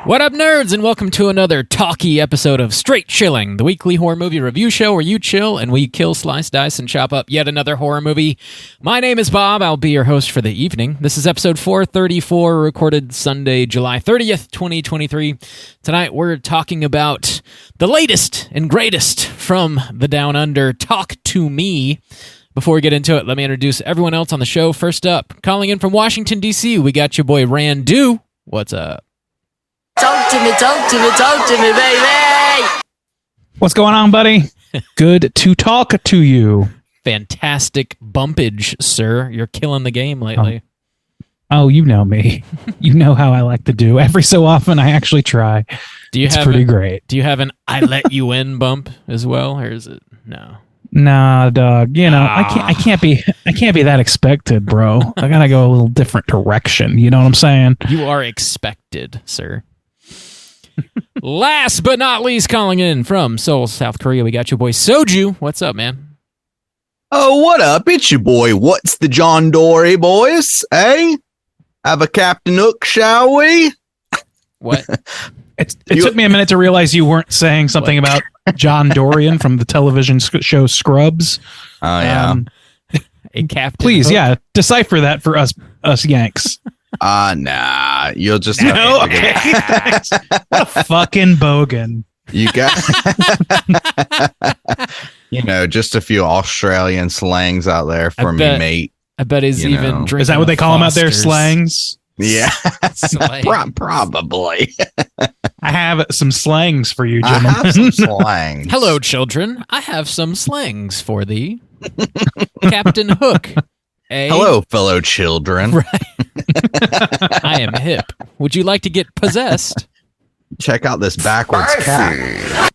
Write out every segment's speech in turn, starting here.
What up, nerds, and welcome to another talky episode of Straight Chilling, the weekly horror movie review show where you chill and we kill, slice, dice, and chop up yet another horror movie. My name is Bob. I'll be your host for the evening. This is episode 434, recorded Sunday, July 30th, 2023. Tonight, we're talking about the latest and greatest from the Down Under, Talk to Me. Before we get into it, let me introduce everyone else on the show. First up, calling in from Washington, D.C., we got your boy Randu. What's up? Talk to me, baby! What's going on, buddy? Good to talk to you. Fantastic bumpage, sir. You're killing the game lately. Oh, you know me. You know how I like to do. Every so often, I actually try. It's pretty great. Do you have an I let you in bump as well, or is it no? Nah, dog. You know, I can't be that expected, bro. I gotta go a little different direction. You know what I'm saying? You are expected, sir. Last but not least, calling in from Seoul, South Korea, we got your boy Soju. What's up, man? Oh, what up? It's your boy. What's the John Dory, boys? Eh? Have a Captain Hook, shall we? What? It took me a minute to realize you weren't saying something about John Dorian from the television show Scrubs. Oh, yeah. A Captain Please, Hook? yeah. Decipher that for us Yanks. Nah. You'll just No, okay. What a fucking bogan. You got, just a few Australian slangs out there for me, mate. I bet he's drinking. Is that what they call them out there? Foster's. Slangs? Yeah, Slang. probably. I have some slangs for you, I gentlemen. have some slangs. Hello, children. I have some slangs for thee. Captain Hook. Hello, fellow children. Right. I am hip. Would you like to get possessed? Check out this backwards cat.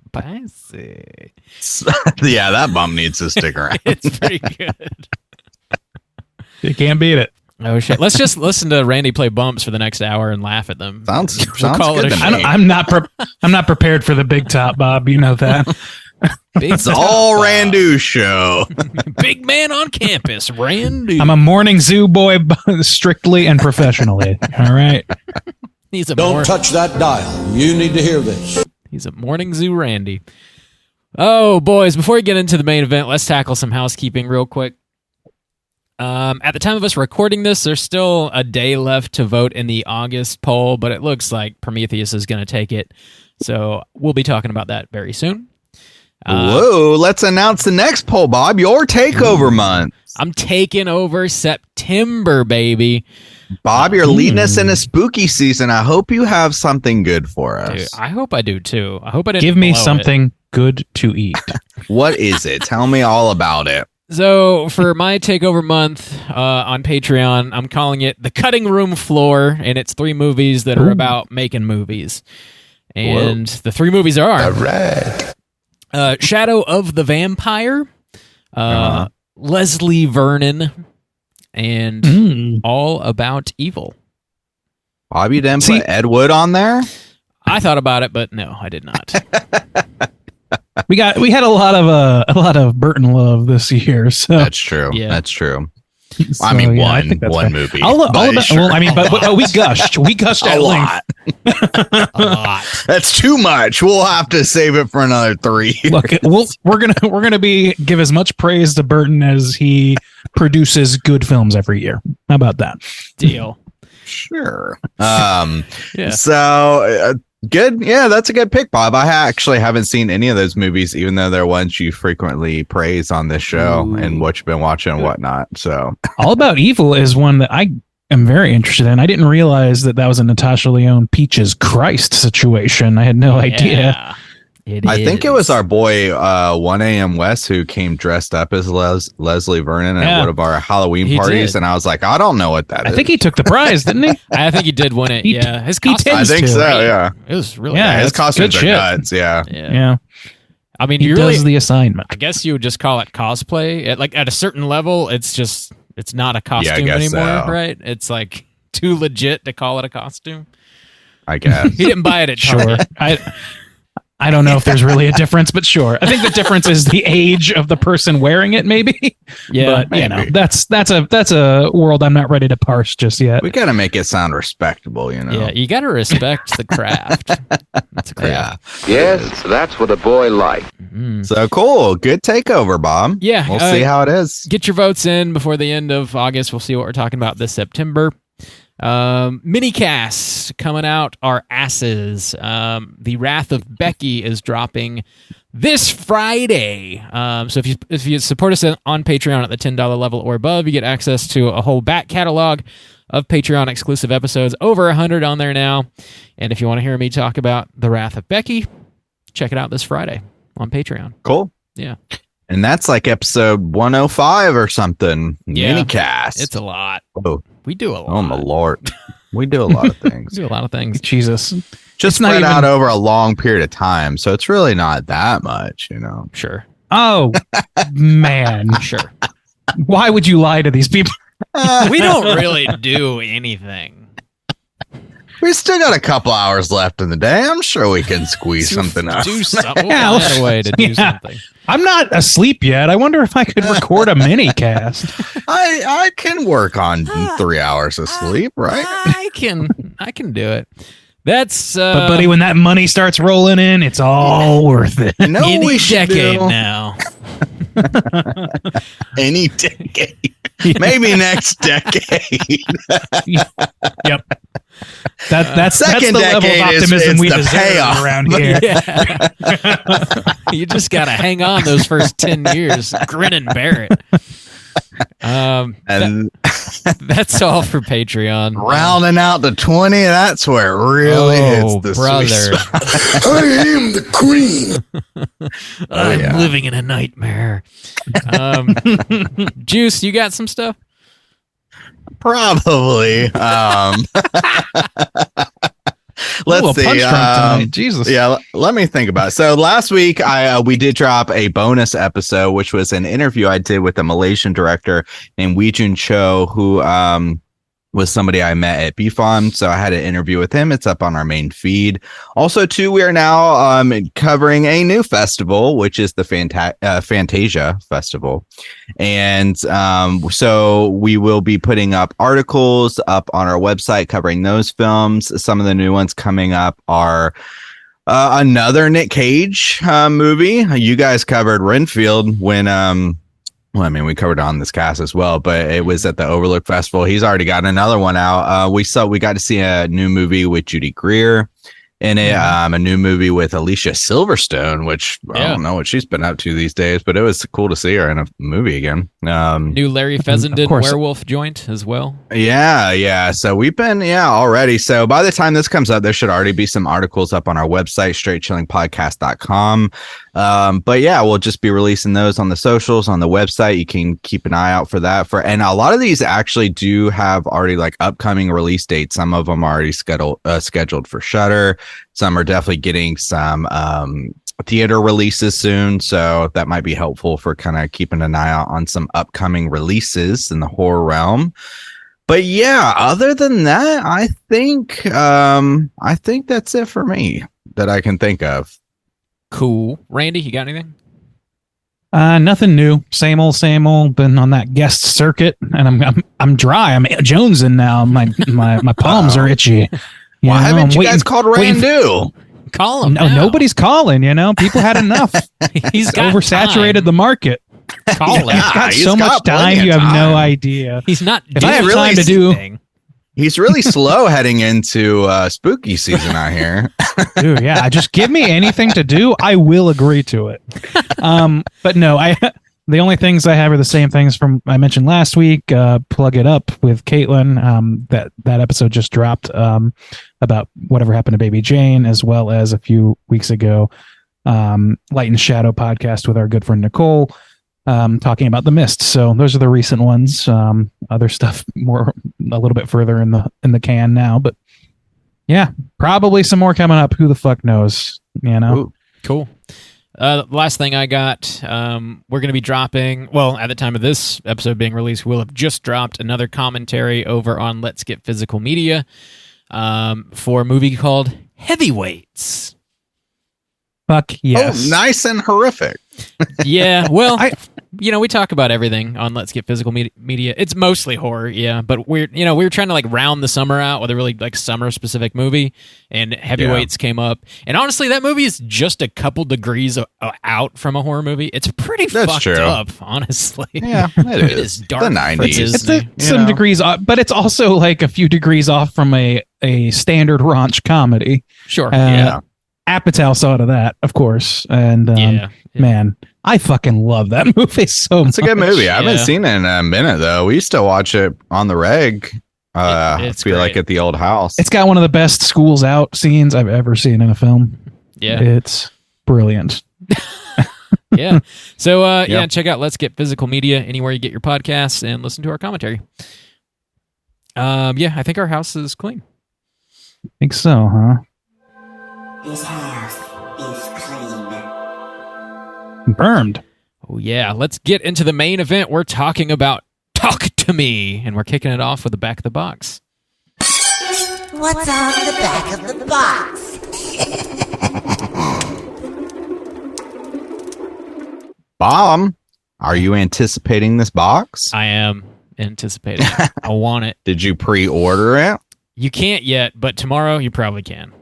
Spicy. Yeah, that bump needs to stick around. It's pretty good. You can't beat it. Oh shit! Let's just listen to Randy play bumps for the next hour and laugh at them. Sounds call good it a to show. me. I'm not prepared for the big top, Bob. You know that. It's all Randu show. Big man on campus, Randy. I'm a morning zoo boy, strictly and professionally. All right. Don't touch that dial. You need to hear this. He's a morning zoo Randy. Oh, boys, before we get into the main event, let's tackle some housekeeping real quick. At the time of us recording this, there's still a day left to vote in the August poll, but it looks like Prometheus is going to take it. So we'll be talking about that very soon. Whoa, let's announce the next poll, Bob. Your takeover month. I'm taking over September, baby. Bob, you're leading us in a spooky season. I hope you have something good for us. Dude, I hope I do, too. I hope I didn't Give me blow something good to eat. What is it? Tell me all about it. So for my takeover month on Patreon, I'm calling it The Cutting Room Floor, and it's 3 movies that are about making movies. And the 3 movies are All right. Shadow of the Vampire, Leslie Vernon, and All About Evil. Bob, you didn't put Ed Wood on there? I thought about it, but no, I did not. We had a lot of Burton love this year. So That's true. Yeah. That's true. So, I mean, yeah, I think that's one fair. movie. But we gushed. We gushed a at lot. A lot. That's too much. We'll have to save it for another 3 years. Look, we're gonna give as much praise to Burton as he produces good films every year. How about that? Deal. Sure. Yeah. So good. Yeah, that's a good pick, Bob. I actually haven't seen any of those movies, even though they're ones you frequently praise on this show and what you've been watching and whatnot. So All About Evil is one that I am very interested in. I didn't realize that was a Natasha Lyonne Peaches Christ situation. I had no idea. I think it was our boy 1AM West who came dressed up as Leslie Vernon at one of our Halloween parties, and I was like, I don't know what that is. I think he took the prize, didn't he? I think he did win it. Yeah, his costume. I think so. Yeah, it was really. Yeah, his costumes are shit. nuts. Yeah. Yeah. I mean, He you does really, the assignment. I guess you would just call it cosplay. At a certain level, it's not a costume guess anymore, so. right? It's like too legit to call it a costume. I guess. He didn't buy it at Sure. Target. I don't know if there's really a difference, but sure. I think the difference is the age of the person wearing it, maybe. Yeah, but you know, that's a world I'm not ready to parse just yet. We got to make it sound respectable, you know. Yeah, you got to respect the craft. That's a craft. Yes, that's what a boy likes. Mm-hmm. So cool. Good takeover, Bob. Yeah. We'll see how it is. Get your votes in before the end of August. We'll see what we're talking about this September. Mini casts coming out are asses. The Wrath of Becky is dropping this Friday. So if you support us on Patreon at the $10 level or above, you get access to a whole back catalog of Patreon exclusive episodes, over 100 on there now. And if you want to hear me talk about The Wrath of Becky, check it out this Friday on Patreon. Cool. Yeah. And that's like episode 105 or something. Yeah. Minicast. It's a lot. Oh. We do a lot. Oh my Lord. We do a lot of things. We do a lot of things. Jesus. Just spread out over a long period of time. So it's really not that much, you know. Sure. Oh, man. Sure. Why would you lie to these people? We don't really do anything. We still got a couple hours left in the day. I'm sure we can squeeze something out. Do something. We'll find a way to do something. I'm not asleep yet. I wonder if I could record a mini cast. I can work on 3 hours of sleep, right? I can do it. That's but buddy, when that money starts rolling in, it's all worth it. You know any we should decade do? now. Any decade. Maybe next decade. Yep. That's Second the level of decade optimism is we the deserve payoff. around here. Yeah. You just gotta hang on those first 10 years, grin and bear it. And That's all for Patreon. rounding out to 20, that's where it really hits the brother. sweet spot. I am the queen. I'm living in a nightmare. Juice, you got some stuff? Probably. Let's see. Punch drunk tonight. Jesus. Yeah, let me think about it. So last week, we did drop a bonus episode, which was an interview I did with a Malaysian director named Wee Jun Cho, who was somebody I met at BFOM. So I had an interview with him. It's up on our main feed. Also, too, we are now covering a new festival, which is the Fantasia Festival. And so we will be putting up articles up on our website covering those films. Some of the new ones coming up are another Nick Cage movie. You guys covered Renfield when well, I mean, we covered it on this cast as well, but it was at the Overlook Festival. He's already got another one out. We got to see a new movie with Judy Greer in it, a new movie with Alicia Silverstone, which I don't know what she's been up to these days, but it was cool to see her in a movie again. New Larry Fessenden werewolf joint as well. Yeah. So we've been, already. So by the time this comes up, there should already be some articles up on our website, straightchillingpodcast.com. But yeah, we'll just be releasing those on the socials, on the website. You can keep an eye out for that. And a lot of these actually do have already like upcoming release dates. Some of them are already scheduled for Shudder. Some are definitely getting some theater releases soon, so that might be helpful for kind of keeping an eye out on some upcoming releases in the horror realm. But yeah, other than that, I think that's it for me that I can think of. Cool. Randy, you got anything? Nothing new. Same old. Been on that guest circuit, and I'm dry. I'm jonesing now. My palms are itchy. Why haven't you guys called Randu? Call him. No, nobody's calling. People had enough. He's got oversaturated time. the market. Call him. He's got he's so got much plenty time. of You have no time. idea. He's not. If I have time to do, He's really slow heading into spooky season out here. dude. Yeah, just give me anything to do. I will agree to it. But no, the only things I have are the same things from I mentioned last week. Plug It Up with Caitlin. That episode just dropped about whatever happened to Baby Jane, as well as a few weeks ago, Light and Shadow podcast with our good friend Nicole, talking about The Mist. So those are the recent ones. Other stuff a little bit further in the can now, but yeah, probably some more coming up. Who the fuck knows? Ooh, cool. Last thing I got, we're going to be dropping, well, at the time of this episode being released, we'll have just dropped another commentary over on Let's Get Physical Media for a movie called Heavyweights. Fuck yes. Oh, nice and horrific. Yeah, well, we talk about everything on Let's Get Physical Media. It's mostly horror, yeah, but we were trying to like round the summer out with a really like summer specific movie, and Heavyweights came up. And honestly, that movie is just a couple degrees out from a horror movie. It's pretty fucked up, honestly. Yeah, it is dark. The 90s. It's some degrees off, but it's also like a few degrees off from a standard raunch comedy. Sure. Apatow saw to that, of course, and man, I fucking love that movie so much. It's a good movie. I haven't seen it in a minute though. We used to watch it on the reg. I feel like at the old house. It's got one of the best schools out scenes I've ever seen in a film. Yeah, it's brilliant. Yeah. So check out Let's Get Physical Media anywhere you get your podcasts and listen to our commentary. I think our house is clean. Think so, huh? This house is clean. Burned. Oh yeah, let's get into the main event. We're talking about Talk to Me, and we're kicking it off with the back of the box. What's on the back of the box? Bob, are you anticipating this box? I am anticipating it. I want it. Did you pre-order it? You can't yet, but tomorrow you probably can.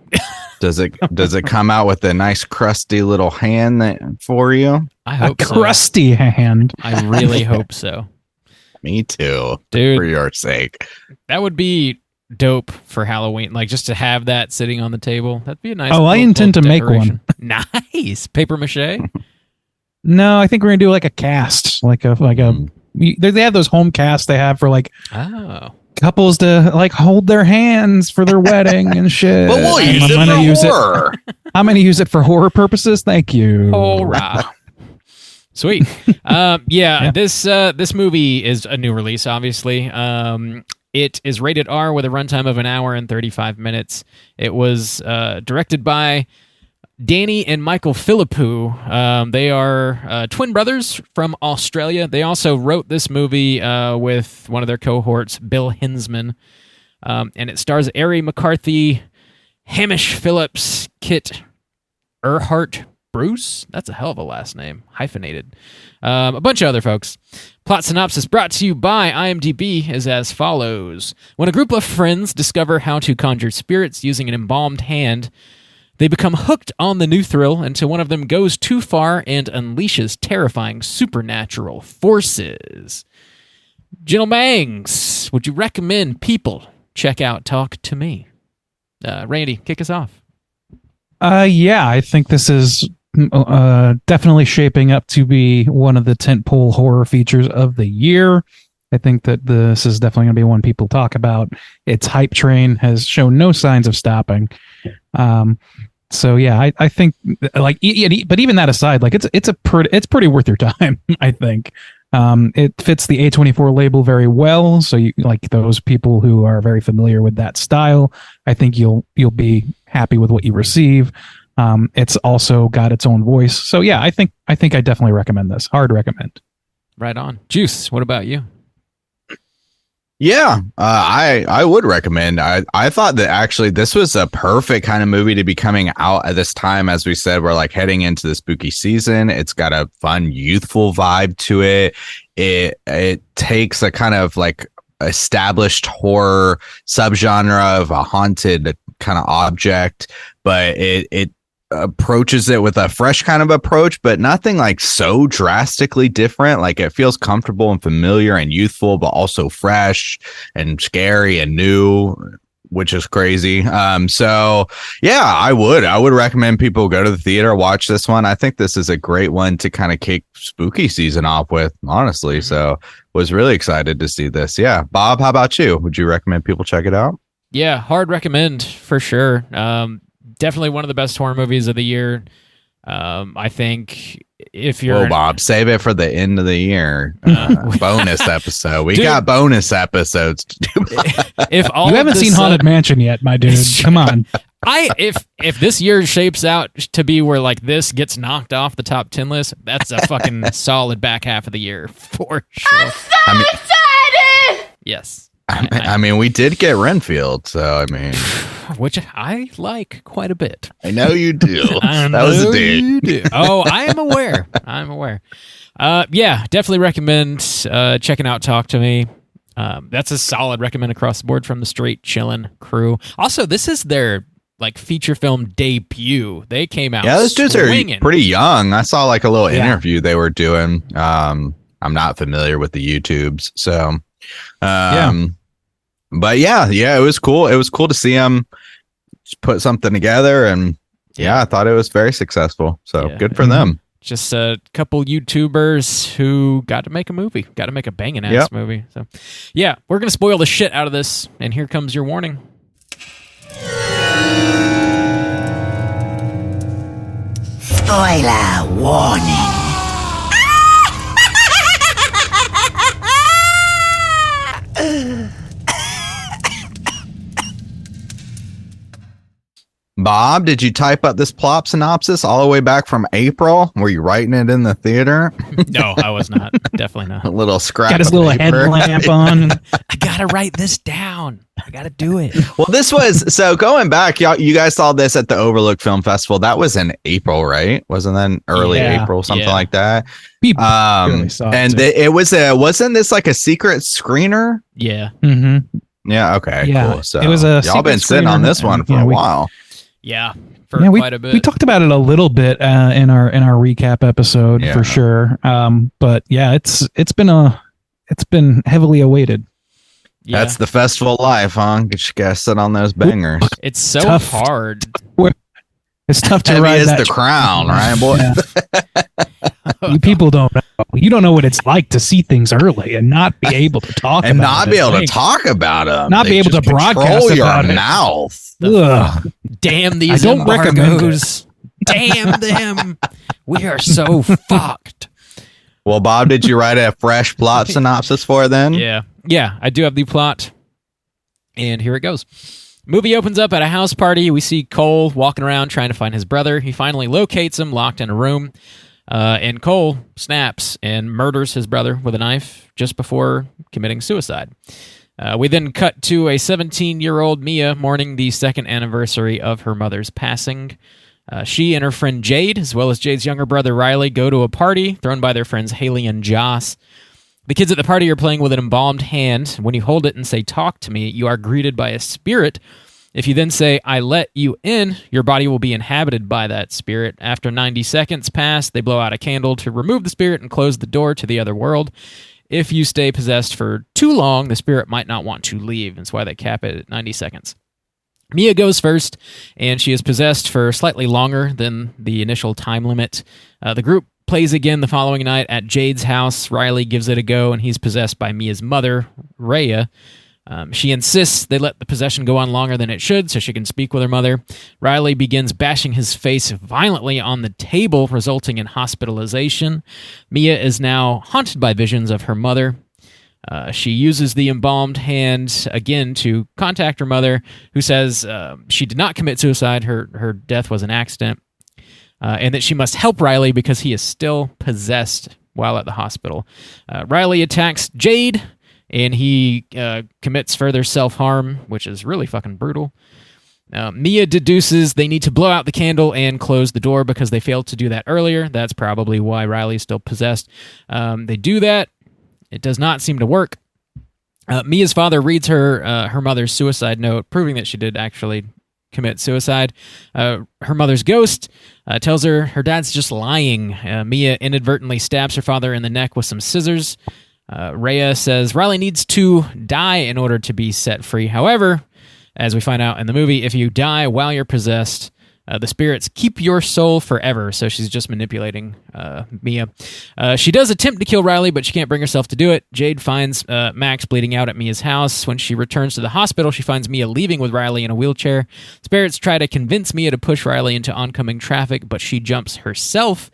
Does it come out with a nice crusty little hand for you? I hope a crusty hand. I really hope so. Me too, dude. For your sake, that would be dope for Halloween. Like just to have that sitting on the table. That'd be a nice. I intend to make one. Nice paper mache. No, I think we're gonna do like a cast, like a. They have those home casts they have for like. Oh. Couples to like hold their hands for their wedding and shit. But we'll use it for horror. I'm going to use it for horror purposes. Thank you. Horror. Sweet. This movie is a new release, obviously. It is rated R with a runtime of 1 hour and 35 minutes. It was directed by Danny and Michael Philippou. They are twin brothers from Australia. They also wrote this movie with one of their cohorts, Bill Hinsman. And it stars Ari McCarthy, Hamish Phillips, Kit Earhart Bruce. That's a hell of a last name. Hyphenated. A bunch of other folks. Plot synopsis brought to you by IMDb is as follows. When a group of friends discover how to conjure spirits using an embalmed hand, they become hooked on the new thrill until one of them goes too far and unleashes terrifying supernatural forces. Jill Bangs, would you recommend people check out Talk to Me? Randy, kick us off. I think this is definitely shaping up to be one of the tentpole horror features of the year. I think that this is definitely going to be one people talk about. Its hype train has shown no signs of stopping. So yeah, I think like, but even that aside, like it's pretty worth your time. I think it fits the A24 label very well. So you like those people who are very familiar with that style. I think you'll be happy with what you receive. It's also got its own voice. So yeah, I think I definitely recommend this. Hard recommend. Right on. Juice, what about you? Yeah, I would recommend. I thought that actually this was a perfect kind of movie to be coming out at this time. As we said, we're like heading into the spooky season. It's got a fun, youthful vibe to it. It takes a kind of like established horror subgenre of a haunted kind of object, but it approaches it with a fresh kind of approach, but nothing like so drastically different. Like it feels comfortable and familiar and youthful, but also fresh and scary and new, which is crazy. So yeah, I would recommend people go to the theater, watch this one. I think this is a great one to kind of kick spooky season off with, honestly. So was really excited to see this. Yeah. Bob, how about you? Would you recommend people check it out? Yeah, hard recommend for sure. Definitely one of the best horror movies of the year. I think if you're... Whoa, Bob, save it for the end of the year. Bonus episode. We got bonus episodes to do. If all you haven't seen Haunted Mansion yet, my dude. Come on. If this year shapes out to be where like this gets knocked off the top 10 list, that's a fucking solid back half of the year for sure. I'm so excited! Yes. I mean, we did get Renfield, so I mean... which I like quite a bit. I know you do. That was a dig. Oh, I am aware. I'm aware. Yeah, definitely recommend checking out Talk to Me. That's a solid recommend across the board from the Straight Chillin' crew. Also, this is their feature film debut. They came out. Yeah, those dudes swinging. are pretty young. I saw a little interview they were doing. I'm not familiar with the YouTubes, so but yeah, it was cool. It was cool to see them put something together, and I thought it was very successful. So good for them. Just a couple YouTubers who got to make a movie, got to make a banging ass movie. So yeah, we're gonna spoil the shit out of this, and here comes your warning. Spoiler warning. Bob, did you type up this plot synopsis all the way back from April? Were you writing it in the theater? No, I was not. Definitely not. A little scrap. Got his little headlamp on. I gotta write this down. I gotta do it. Well, this was so going back. You guys saw this at the Overlook Film Festival. That was in April, right? Wasn't that early April, something like that? People really saw it was wasn't this like a secret screener? Yeah. Mm-hmm. Yeah. Okay. Yeah, cool. So it was a y'all been sitting on this one for a while. Yeah, for quite a bit. We talked about it a little bit in our recap episode for sure. But yeah, it's been heavily awaited. Yeah. That's the festival life, huh? You gotta sit on those bangers. It's so Tough. hard. It's tough to Heavy ride as that the crown, right, boy? Yeah. You people don't know. You don't know what it's like to see things early and not be able to talk and about not be able to talk about them. Not be able to broadcast your about it. mouth. Ugh. Damn these I don't recommend embargoes. Damn them. We are so fucked. Well, Bob, did you write a fresh plot synopsis for it then? Yeah, I do have the plot. And here it goes. Movie opens up at a house party. We see Cole walking around trying to find his brother. He finally locates him, locked in a room. And Cole snaps and murders his brother with a knife just before committing suicide. We then cut to a 17-year-old Mia mourning the second anniversary of her mother's passing. She and her friend Jade, as well as Jade's younger brother Riley, go to a party thrown by their friends Haley and Joss. The kids at the party are playing with an embalmed hand. When you hold it and say, "Talk to me," you are greeted by a spirit. If you then say, "I let you in," your body will be inhabited by that spirit. After 90 seconds pass, they blow out a candle to remove the spirit and close the door to the other world. If you stay possessed for too long, the spirit might not want to leave. That's why they cap it at 90 seconds. Mia goes first, and she is possessed for slightly longer than the initial time limit. The group plays again the following night at Jade's house. Riley gives it a go, and he's possessed by Mia's mother, Rhea. She insists they let the possession go on longer than it should so she can speak with her mother. Riley begins bashing his face violently on the table, resulting in hospitalization. Mia is now haunted by visions of her mother. She uses the embalmed hand again to contact her mother, who says she did not commit suicide. Her death was an accident. And that she must help Riley because he is still possessed while at the hospital. Riley attacks Jade, and he commits further self-harm, which is really fucking brutal. Mia deduces they need to blow out the candle and close the door because they failed to do that earlier. That's probably why Riley's still possessed. They do that. It does not seem to work. Mia's father reads her mother's suicide note, proving that she did actually commit suicide. Her mother's ghost tells her her dad's just lying. Mia inadvertently stabs her father in the neck with some scissors. Rhea says Riley needs to die in order to be set free. However, as we find out in the movie, if you die while you're possessed, the spirits keep your soul forever. So she's just manipulating Mia. She does attempt to kill Riley, but she can't bring herself to do it. Jade finds Max bleeding out at Mia's house. When she returns to the hospital, she finds Mia leaving with Riley in a wheelchair. Spirits try to convince Mia to push Riley into oncoming traffic, but she jumps herself.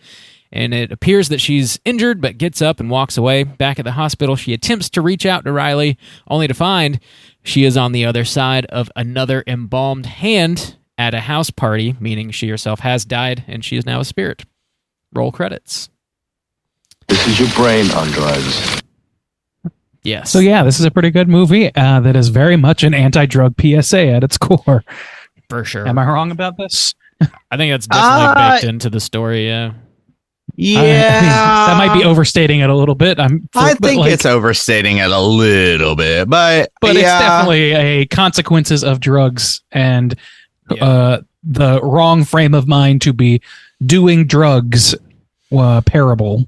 And it appears that she's injured, but gets up and walks away. Back at the hospital, she attempts to reach out to Riley, only to find she is on the other side of another embalmed hand at a house party, meaning she herself has died, and she is now a spirit. Roll credits. This is your brain on drugs. Yes. So yeah, this is a pretty good movie that is very much an anti-drug PSA at its core. For sure. Am I wrong about this? I think that's definitely baked into the story. Yeah. Yeah, I mean, that might be overstating it a little bit. I think it's overstating it a little bit, but it's definitely a consequences of drugs and the wrong frame of mind to be doing drugs parable.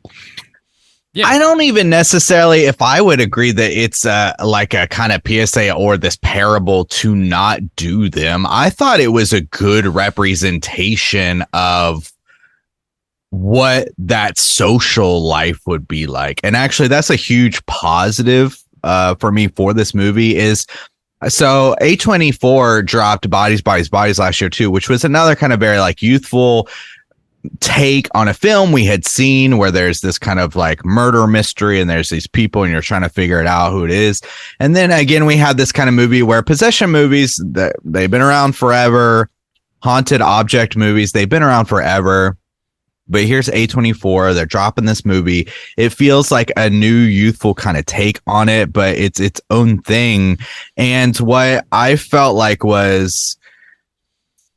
Yeah. I don't even necessarily, if I would agree that it's like a kind of PSA or this parable to not do them. I thought it was a good representation of what that social life would be like. And actually, that's a huge positive for me for this movie is, so A24 dropped Bodies last year too, which was another kind of very like youthful take on a film we had seen where there's this kind of like murder mystery and there's these people and you're trying to figure it out who it is. And then again, we had this kind of movie where possession movies, that they've been around forever. Haunted object movies, they've been around forever. But here's A24. They're dropping this movie. It feels like a new youthful kind of take on it, but it's its own thing. And what I felt like was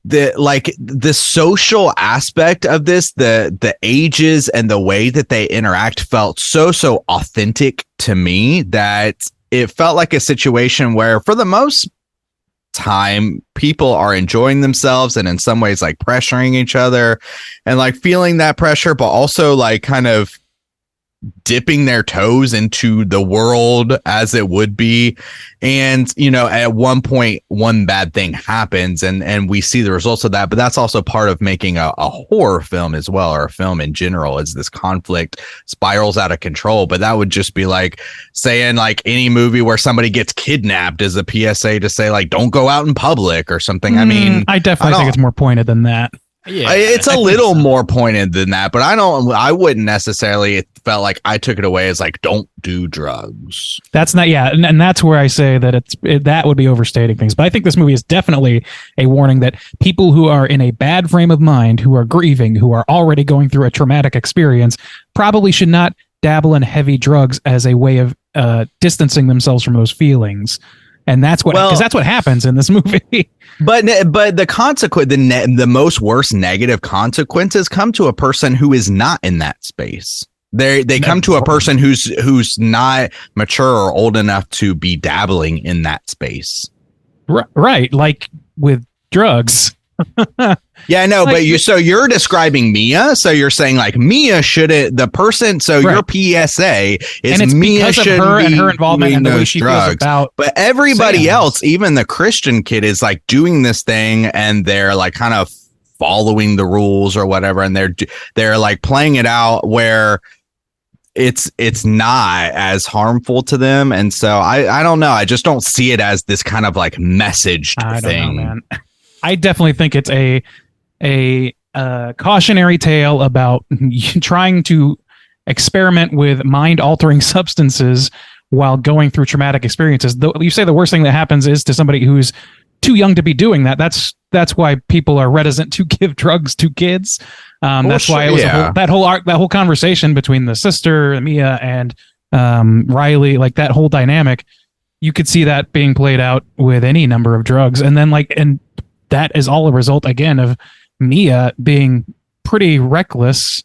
the social aspect of this, the ages and the way that they interact felt so authentic to me that it felt like a situation where for the most time people are enjoying themselves and in some ways like pressuring each other and like feeling that pressure, but also like kind of dipping their toes into the world as it would be. And, you know, at one point, one bad thing happens and we see the results of that. But that's also part of making a horror film as well, or a film in general, is this conflict spirals out of control. But that would just be like saying like any movie where somebody gets kidnapped is a PSA to say like, don't go out in public or something. I mean, I definitely think it's more pointed than that. Yeah, it's a little more pointed than that, but I wouldn't necessarily, it felt like I took it away as like, don't do drugs. That's not, and that's where I say that that would be overstating things. But I think this movie is definitely a warning that people who are in a bad frame of mind, who are grieving, who are already going through a traumatic experience, probably should not dabble in heavy drugs as a way of distancing themselves from those feelings. And that's what, because that's what happens in this movie. But the consequence, the most worst negative consequences come to a person who is not in that space. They come to a person who's not mature or old enough to be dabbling in that space. Right, like with drugs. Yeah, I know, but you're describing Mia, so you're saying like Mia shouldn't, the person, so your PSA is, and Mia should be and her involvement and the way she drugs. feels about, but everybody else, even the Christian kid, is like doing this thing and they're like kind of following the rules or whatever, and they're like playing it out where it's not as harmful to them. And so I don't know, I just don't see it as this kind of like messaged thing. Know, man. I definitely think it's a cautionary tale about trying to experiment with mind-altering substances while going through traumatic experiences. You say the worst thing that happens is to somebody who's too young to be doing that. That's why people are reticent to give drugs to kids. That's why it was that whole conversation between the sister Mia and Riley, like that whole dynamic. You could see that being played out with any number of drugs, and then that is all a result, again, of Mia being pretty reckless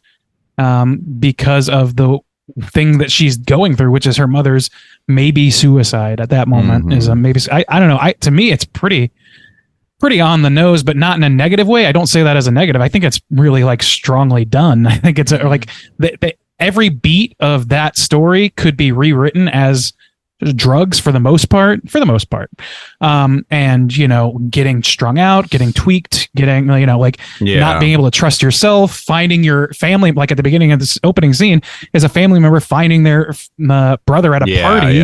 because of the thing that she's going through, which is her mother's maybe suicide at that moment. Is a maybe. I don't know. To me, it's pretty on the nose, but not in a negative way. I don't say that as a negative. I think it's really like strongly done. I think it's like every beat of that story could be rewritten as drugs for the most part, and getting strung out, getting tweaked, getting not being able to trust yourself, finding your family, like at the beginning of this opening scene is a family member finding their brother at a party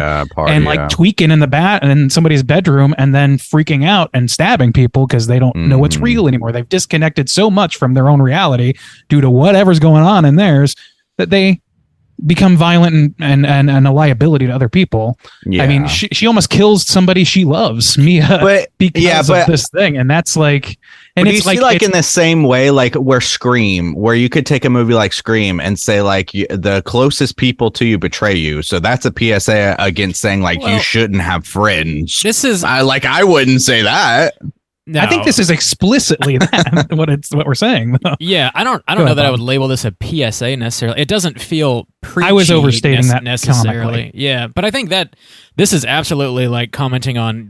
and tweaking in in somebody's bedroom and then freaking out and stabbing people because they don't know what's real anymore. They've disconnected so much from their own reality due to whatever's going on in theirs that they become violent and a liability to other people. I mean, she almost kills somebody she loves, Mia, because of this thing, and that's like, and it's like in the same way, like where you could take a movie like Scream and say like the closest people to you betray you, so that's a PSA against saying like you shouldn't have friends. This is I wouldn't say that. No. I think this is explicitly that, what we're saying. Though. Yeah, I don't know that I would label this a PSA necessarily. It doesn't feel preachy. I was overstating that necessarily. comically. Yeah, but I think that this is absolutely like commenting on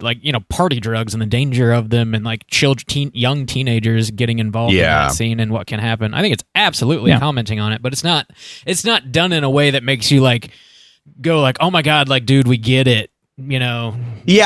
party drugs and the danger of them, and like young teenagers getting involved in that scene and what can happen. I think it's absolutely commenting on it, but it's not done in a way that makes you like go like, oh my god, like dude, we get it. Yeah,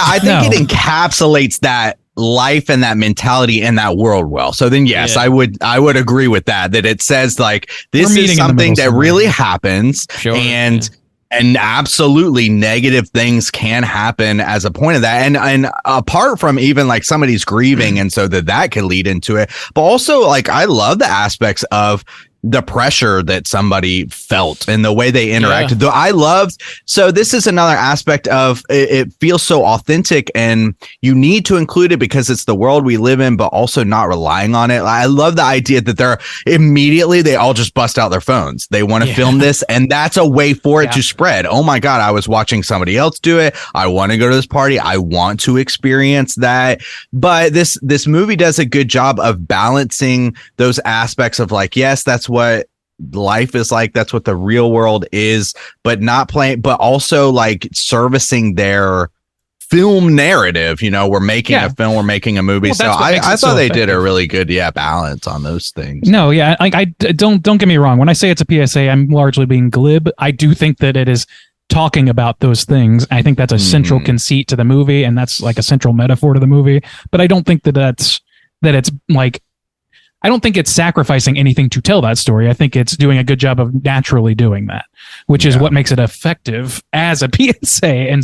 I think it encapsulates that life and that mentality in that world well. So then yes, I would agree with that it says like this is something that really happens. Sure, and absolutely negative things can happen as a point of that, and apart from even like somebody's grieving and so that could lead into it, but also like I love the aspects of the pressure that somebody felt and the way they interacted. Though I loved, so this is another aspect of it feels so authentic, and you need to include it because it's the world we live in, but also not relying on it. I love the idea that they all just bust out their phones. They want to film this, and that's a way for it to spread. Oh my God, I was watching somebody else do it. I want to go to this party. I want to experience that. But this movie does a good job of balancing those aspects of like, yes, that's what life is like, that's what the real world is, but not playing, but also like servicing their film narrative. We're making a film, we're making a movie. So I thought they did a really good balance on those things. No, I don't get me wrong. When I say it's a PSA, I'm largely being glib. I do think that it is talking about those things. I think that's a central conceit to the movie, and that's like a central metaphor to the movie. But I don't think that it's like, I don't think it's sacrificing anything to tell that story. I think it's doing a good job of naturally doing that, which is what makes it effective as a PSA in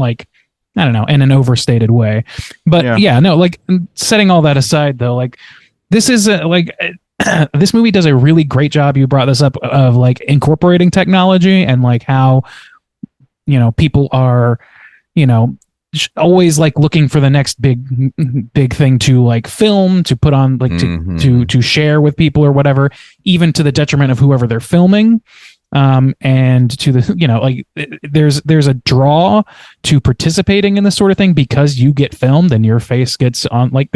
I don't know, in an overstated way. But like setting all that aside though, like this is this movie does a really great job. You brought this up of like incorporating technology and like how, people are, always like looking for the next big thing to like film, to put on, like to share with people or whatever, even to the detriment of whoever they're filming. And to the, there's a draw to participating in this sort of thing because you get filmed and your face gets on. Like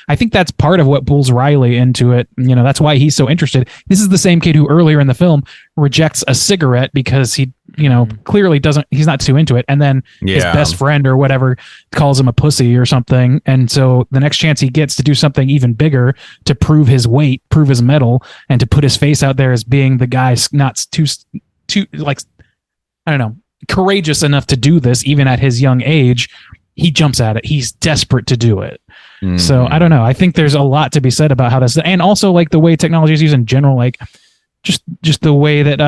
I think that's part of what pulls Riley into it. That's why he's so interested. This is the same kid who earlier in the film rejects a cigarette because he, clearly he's not too into it. And then his best friend or whatever calls him a pussy or something. And so the next chance he gets to do something even bigger to prove his weight, prove his mettle, and to put his face out there as being the guy not too like, I don't know, courageous enough to do this even at his young age, he jumps at it. He's desperate to do it. So I don't know. I think there's a lot to be said about how this, and also like the way technology is used in general, like just the way that,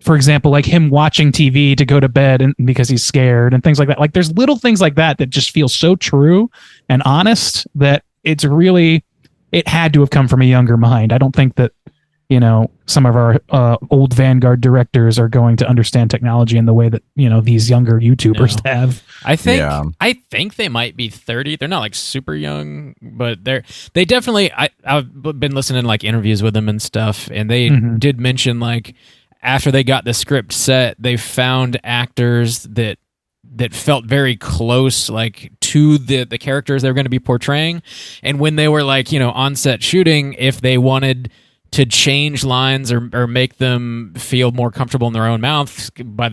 for example, like him watching TV to go to bed and because he's scared and things like that. Like there's little things like that just feel so true and honest that it had to have come from a younger mind. I don't think that, some of our old Vanguard directors are going to understand technology in the way that, these younger YouTubers have. I think they might be 30. They're not like super young, but they definitely, I've been listening to like interviews with them and stuff. And they did mention like after they got the script set, they found actors that felt very close like to the characters they were going to be portraying. And when they were like, on set shooting, if they wanted to change lines or make them feel more comfortable in their own mouth by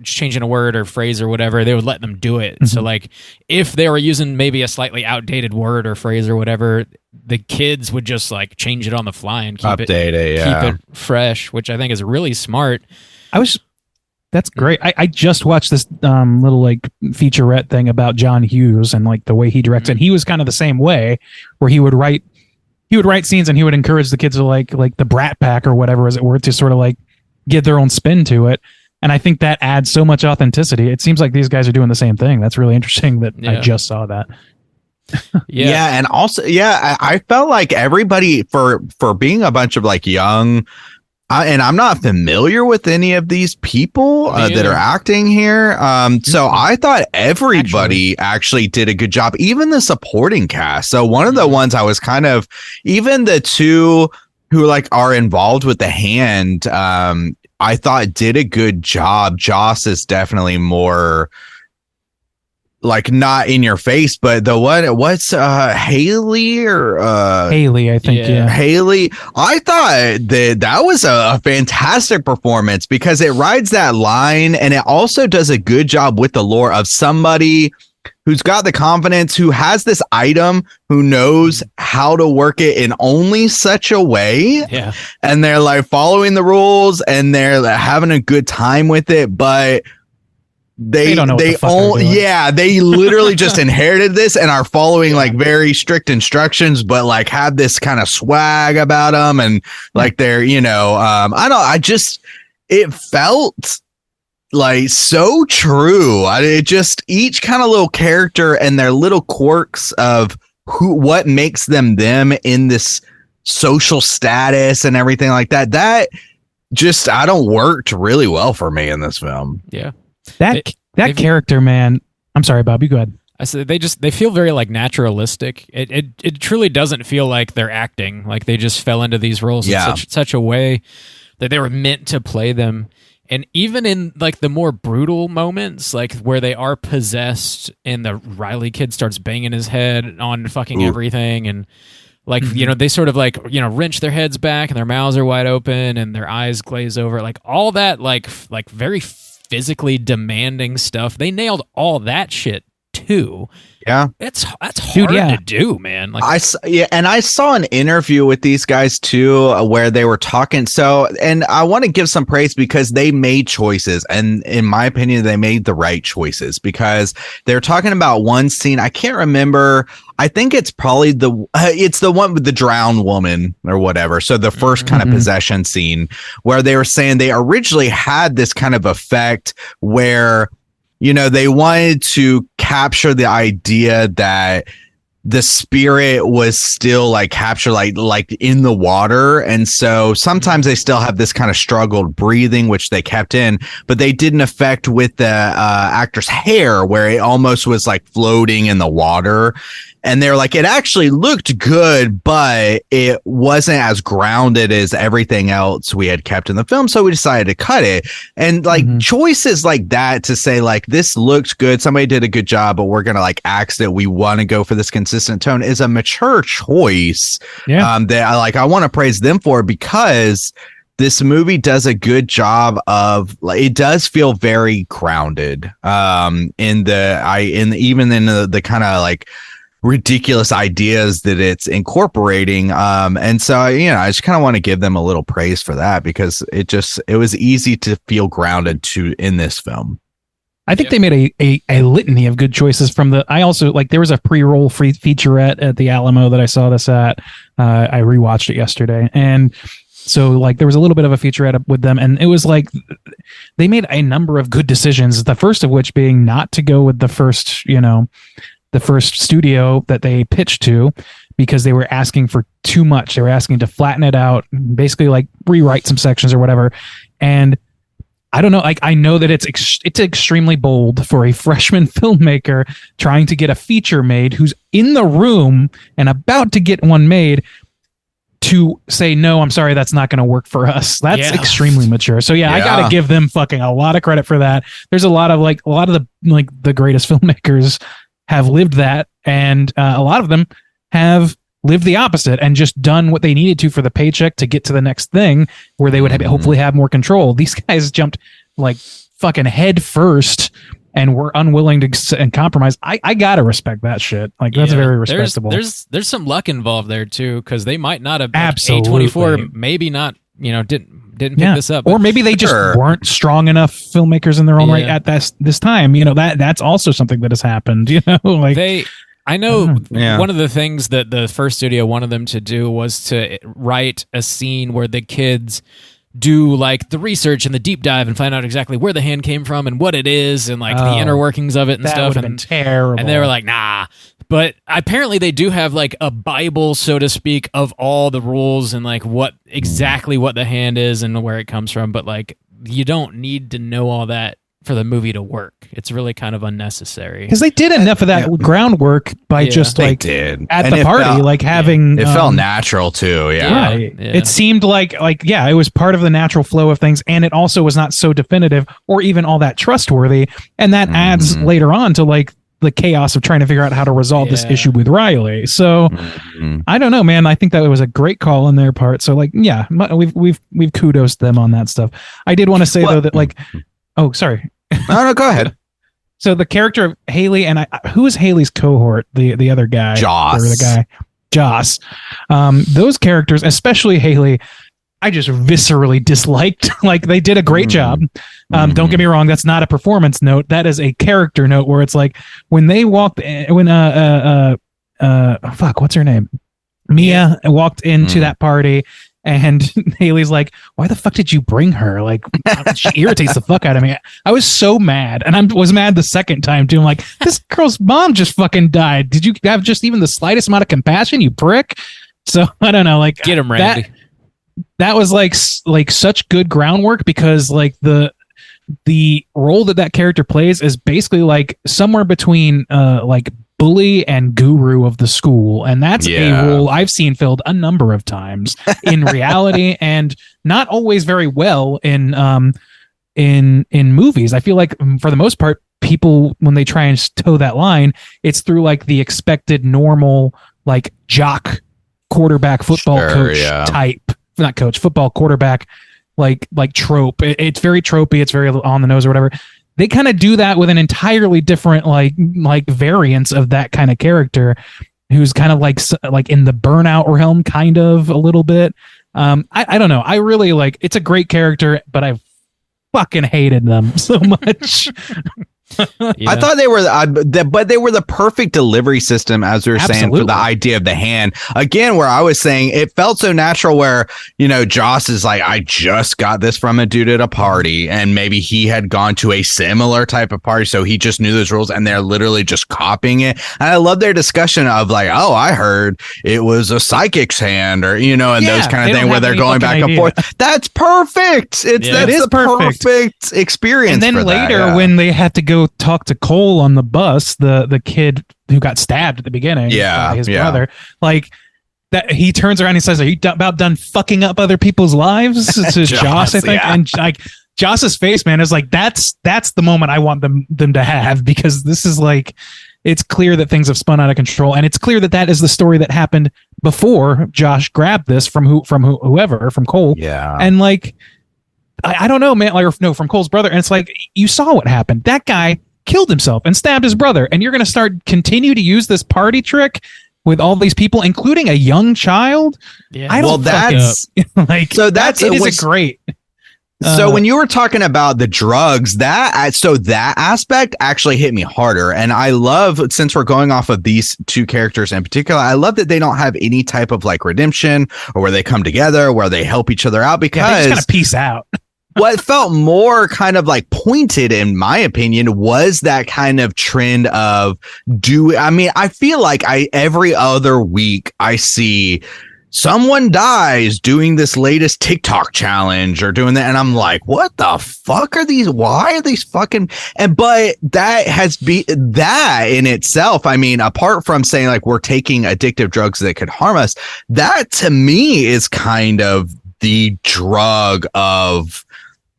changing a word or phrase or whatever, they would let them do it. So like if they were using maybe a slightly outdated word or phrase or whatever, the kids would just like change it on the fly and keep it fresh, which I think is really smart. That's great. I just watched this little like featurette thing about John Hughes and like the way he directs, and he was kind of the same way, where he would write scenes and he would encourage the kids to like the Brat Pack or whatever, as it were, to sort of like give their own spin to it. And I think that adds so much authenticity. It seems like these guys are doing the same thing. That's really interesting that I just saw that. And also, I felt like everybody for being a bunch of like young, and I'm not familiar with any of these people that are acting here. So I thought everybody actually did a good job, even the supporting cast. So one of the ones I was kind of, even the two who like are involved with the hand, I thought did a good job. Joss is definitely more like not in your face, but what's Haley or Haley, I think. Yeah. Haley. I thought that was a fantastic performance because it rides that line, and it also does a good job with the lore of somebody who's got the confidence, who has this item, who knows how to work it in only such a way. Yeah. And they're like following the rules and they're like, having a good time with it, but they don't know what the fuck they're doing. yeah, they literally just inherited this and are following like very strict instructions, but like have this kind of swag about them, and like they're, it felt like so true. It just, each kind of little character and their little quirks of what makes them in this social status and everything like that just worked really well for me in this film. Yeah. That character, man. I'm sorry, Bob, you go ahead. I said they feel very like naturalistic. It truly doesn't feel like they're acting. Like they just fell into these roles in such a way that they were meant to play them. And even in like the more brutal moments, like where they are possessed and the Riley kid starts banging his head on fucking everything, and like, they sort of like, wrench their heads back and their mouths are wide open and their eyes glaze over, like all that, like very physically demanding stuff. They nailed all that shit too. Yeah, that's hard to do, man. Like and I saw an interview with these guys too, where they were talking. So, and I want to give some praise because they made choices, and in my opinion, they made the right choices, because they're talking about one scene. I can't remember. I think it's probably it's the one with the drowned woman or whatever. So the first kind of possession scene, where they were saying they originally had this kind of effect where, they wanted to capture the idea that the spirit was still like captured, like in the water. And so sometimes they still have this kind of struggled breathing, which they kept in, but they didn't affect with the actor's hair, where it almost was like floating in the water. And they're like, it actually looked good, but it wasn't as grounded as everything else we had kept in the film. So we decided to cut it. And like choices like that to say like, this looked good, somebody did a good job, but we're going to like axe it. We want to go for this consistent tone is a mature choice. Yeah. That I want to praise them for, because this movie does a good job of, like, it does feel very grounded in the kind of like ridiculous ideas that it's incorporating. And so, I just kind of want to give them a little praise for that, because it was easy to feel grounded in this film. I think they made a litany of good choices from I also like, there was a pre-roll free featurette at the Alamo that I saw this at. I rewatched it yesterday. And so like there was a little bit of a featurette with them, and it was like they made a number of good decisions. The first of which being not to go with the first studio that they pitched to, because they were asking for too much. They were asking to flatten it out, basically like rewrite some sections or whatever. And I don't know, like I know that it's extremely bold for a freshman filmmaker trying to get a feature made, who's in the room and about to get one made, to say, no, I'm sorry, that's not going to work for us. That's extremely mature. So I got to give them fucking a lot of credit for that. There's a lot of the greatest filmmakers have lived that, and a lot of them have lived the opposite and just done what they needed to for the paycheck to get to the next thing, where they would hopefully have more control. These guys jumped like fucking head first and were unwilling to and compromise. I gotta respect that shit. Like that's very respectable. There's some luck involved there too, because they might not have absolutely A24 maybe not didn't pick this up, or maybe they just weren't strong enough filmmakers in their own right at this time. That's also something that has happened. I know one of the things that the first studio wanted them to do was to write a scene where the kids do like the research and the deep dive and find out exactly where the hand came from and what it is and like the inner workings of it and that stuff. Would have been terrible. And they were like, nah. But apparently they do have like a Bible, so to speak, of all the rules and like exactly what the hand is and where it comes from. But like, you don't need to know all that for the movie to work. It's really kind of unnecessary. Because they did enough of that groundwork by just like at the party, having it felt natural too. It seemed like it was part of the natural flow of things, and it also was not so definitive or even all that trustworthy. And that adds later on to like the chaos of trying to figure out how to resolve this issue with Riley. So I don't know, man. I think that was a great call on their part. So like, yeah, we've kudos them on that stuff. I did want to say though that like, oh, sorry. No, go ahead. So the character of Haley and who is Haley's cohort? The other guy, Joss. Or the guy, Joss. Those characters, especially Haley, I just viscerally disliked. Like they did a great job. Don't get me wrong. That's not a performance note. That is a character note where it's like when they walked in, when what's her name? Mia walked into that party and Haley's like, why the fuck did you bring her? Like she irritates the fuck out of me. I was so mad. And I was mad the second time too. I'm like, this girl's mom just fucking died. Did you have just even the slightest amount of compassion, you prick? So I don't know. Like get him, Randy. That was like such good groundwork because like the role that character plays is basically like somewhere between like bully and guru of the school, and that's a role I've seen filled a number of times in reality and not always very well in movies. I feel like for the most part people when they try and toe that line, it's through like the expected normal like jock quarterback football coach type. Not coach, football quarterback, like trope. It's very tropey. It's very on the nose or whatever. They kind of do that with an entirely different like variance of that kind of character, who's kind of like in the burnout realm, kind of a little bit. I don't know. I really like. It's a great character, but I fucking hated them so much. I thought they were but they were the perfect delivery system, as we were saying, for the idea of the hand. Again, where I was saying it felt so natural where, you know, Joss is like, I just got this from a dude at a party, and maybe he had gone to a similar type of party, so he just knew those rules, and they're literally just copying it. And I love their discussion of like, oh, I heard it was a psychic's hand, or, you know, and those kind of thing where they're going back and forth. That's perfect. That is the perfect experience. And then for later when they had to go talk to Cole on the bus, the kid who got stabbed at the beginning, by his brother, like that, he turns around and says, "Are you about done fucking up other people's lives?" To Joss, I think, and like Joss's face, man, is like that's the moment I want them to have, because this is like, it's clear that things have spun out of control, and it's clear that is the story that happened before Josh grabbed this from whoever, from Cole, and like. I don't know, man. From Cole's brother. And it's like, you saw what happened. That guy killed himself and stabbed his brother. And you're going to continue to use this party trick with all these people, including a young child. Yeah. I don't that's like, so that's it is great. So when you were talking about the drugs, that aspect actually hit me harder. And I love, since we're going off of these two characters in particular, I love that they don't have any type of like redemption or where they come together, where they help each other out, because they just kind of peace out. What felt more kind of like pointed, in my opinion, was that kind of trend of I feel like every other week I see someone dies doing this latest TikTok challenge or doing that, and I'm like, what the fuck are these? Why are these fucking? But that has been that in itself. I mean, apart from saying like we're taking addictive drugs that could harm us, that to me is kind of the drug of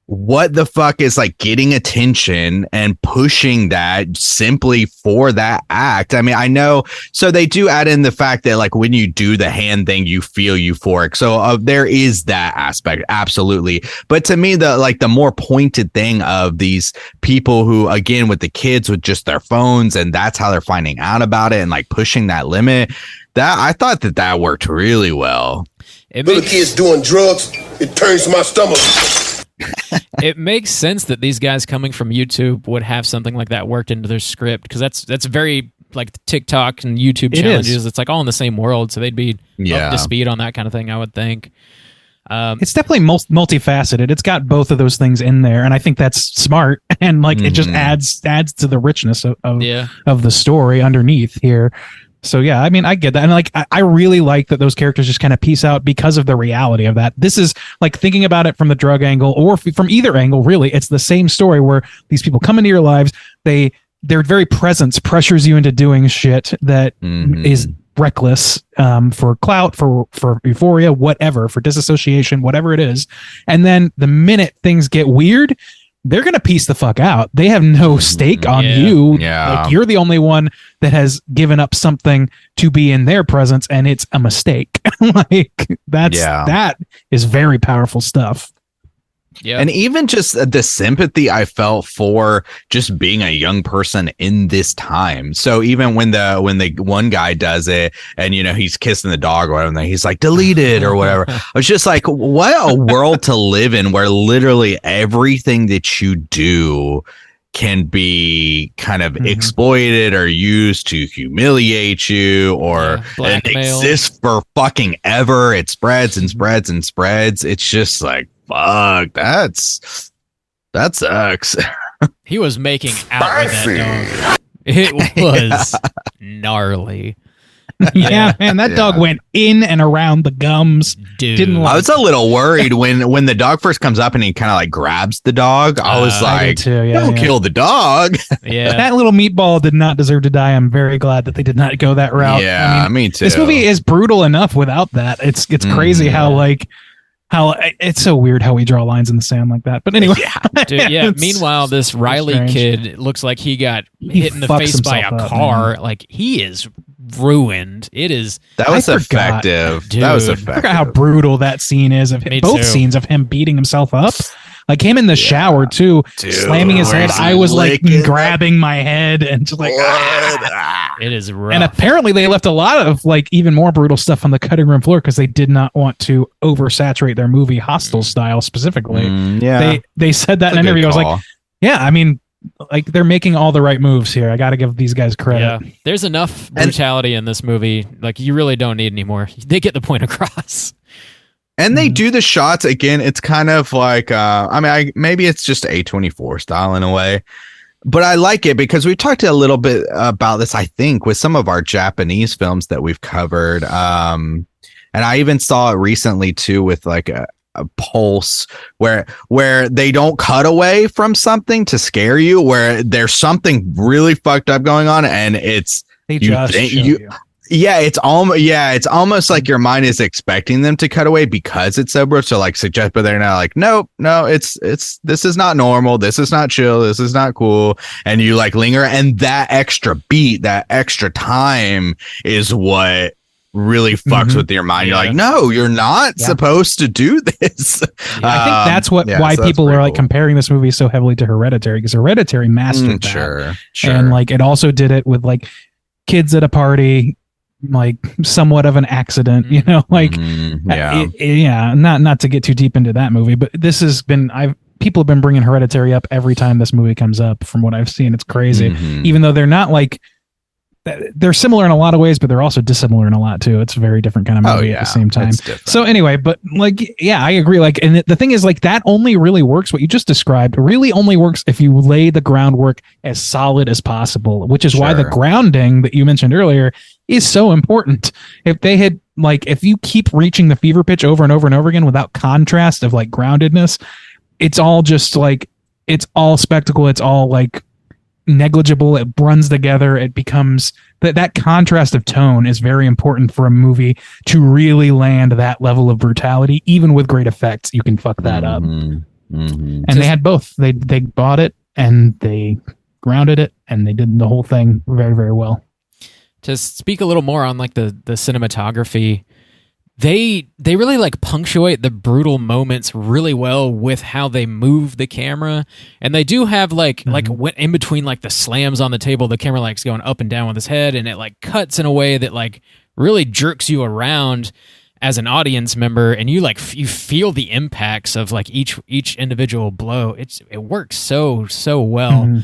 what the fuck is like getting attention and pushing that simply for that act. I mean, I know, so they do add in the fact that like when you do the hand thing, you feel euphoric. So there is that aspect. Absolutely. But to me, the more pointed thing of these people who, again, with the kids with just their phones, and that's how they're finding out about it and like pushing that limit, that I thought that worked really well. Little kids doing drugs, it turns my stomach. It makes sense that these guys coming from YouTube would have something like that worked into their script, because that's very like TikTok and YouTube challenges. It's like all in the same world, so they'd be up to speed on that kind of thing, I would think. It's definitely multifaceted. It's got both of those things in there, and I think that's smart. And like it just adds to the richness of the story underneath here. So yeah, I mean, I get that. And like, I really like that those characters just kind of peace out because of the reality of that. This is like thinking about it from the drug angle or from either angle, really. It's the same story where these people come into your lives. Their very presence pressures you into doing shit that is reckless, for clout, for euphoria, whatever, for disassociation, whatever it is. And then the minute things get weird, they're going to piece the fuck out. They have no stake on you. Yeah. Like, you're the only one that has given up something to be in their presence, and it's a mistake. Like, that is very powerful stuff. Yeah. And even just the sympathy I felt for just being a young person in this time. So even when the one guy does it and, you know, he's kissing the dog or whatever, he's like, delete it or whatever. I was just like, what a world to live in where literally everything that you do can be kind of exploited or used to humiliate you or it exists for fucking ever. It spreads and spreads and spreads. It's just like, fuck, that sucks. He was making out with that dog. It was gnarly. Yeah, man, that dog went in and around the gums. Dude. I was a little worried when the dog first comes up and he kind of like grabs the dog. I was like, don't kill the dog. Yeah. That little meatball did not deserve to die. I'm very glad that they did not go that route. Yeah, I mean, me too. This movie is brutal enough without that. It's crazy how it's so weird how we draw lines in the sand like that. But anyway, Dude, meanwhile, this Riley kid looks like he got hit in the face by a car. Like, he is ruined. It is. That was effective. Dude. That was effective. I forgot how brutal that scene is of him, both scenes of him beating himself up. Like him in the shower too, slamming his head. I was like grabbing my head and just like, it is rough. And apparently they left a lot of like even more brutal stuff on the cutting room floor because they did not want to oversaturate their movie Hostel style specifically. They said that in an interview. I was like, yeah, I mean, like they're making all the right moves here. I got to give these guys credit. Yeah, there's enough brutality in this movie. Like, you really don't need any more. They get the point across. And they do the shots again. It's kind of like, maybe it's just A24 style in a way, but I like it because we talked a little bit about this, I think, with some of our Japanese films that we've covered. And I even saw it recently too with like a Pulse where they don't cut away from something to scare you, where there's something really fucked up going on, and it's it's almost like your mind is expecting them to cut away because it's so brutal. So like suggest, but they're not like, no, it's this is not normal. This is not chill. This is not cool. And you like linger, and that extra beat, that extra time is what really fucks with your mind. You're like, no, you're not supposed to do this. I think that's why people are like comparing this movie so heavily to Hereditary, because Hereditary mastered that. Sure. And like it also did it with like kids at a party, like somewhat of an accident, you know, like not to get too deep into that movie, but this has been people have been bringing Hereditary up every time this movie comes up. From what I've seen, it's crazy. Even though they're not like, they're similar in a lot of ways, but they're also dissimilar in a lot too. It's a very different kind of movie at the same time. So anyway, but like, I agree. Like, and the thing is, like, that only really works. What you just described really only works if you lay the groundwork as solid as possible, which is why the grounding that you mentioned earlier is so important. If they had if you keep reaching the fever pitch over and over and over again without contrast of like groundedness, it's all just like, it's all spectacle. It's all like negligible. It runs together. It becomes that contrast of tone is very important for a movie to really land that level of brutality. Even with great effects, you can fuck that up. And they had both. They bought it and they grounded it, and they did the whole thing very, very well. To speak a little more on like the cinematography, they really like punctuate the brutal moments really well with how they move the camera. And they do have like in between like the slams on the table, the camera like's going up and down with his head, and it like cuts in a way that like really jerks you around as an audience member, and you you feel the impacts of like each individual blow. It works so well.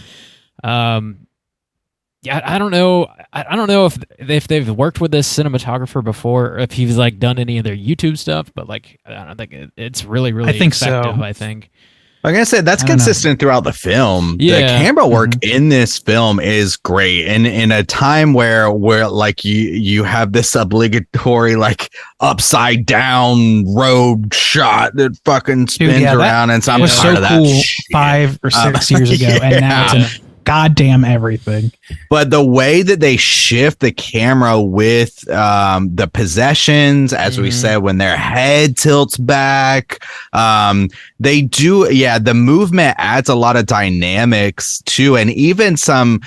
I don't know. I don't know if they've worked with this cinematographer before, or if he's like done any of their YouTube stuff. But like, I don't think it's really I think effective. so. I think. Like I said, that's consistent throughout the film. The camera work in this film is great, and in a time where like you have this obligatory like upside down robe shot that fucking spins around, and so I'm was tired so of cool that. 5 or 6 years ago, and now goddamn everything. But the way that they shift the camera with the possessions, as we said, when their head tilts back, they do. Yeah, the movement adds a lot of dynamics too, and even some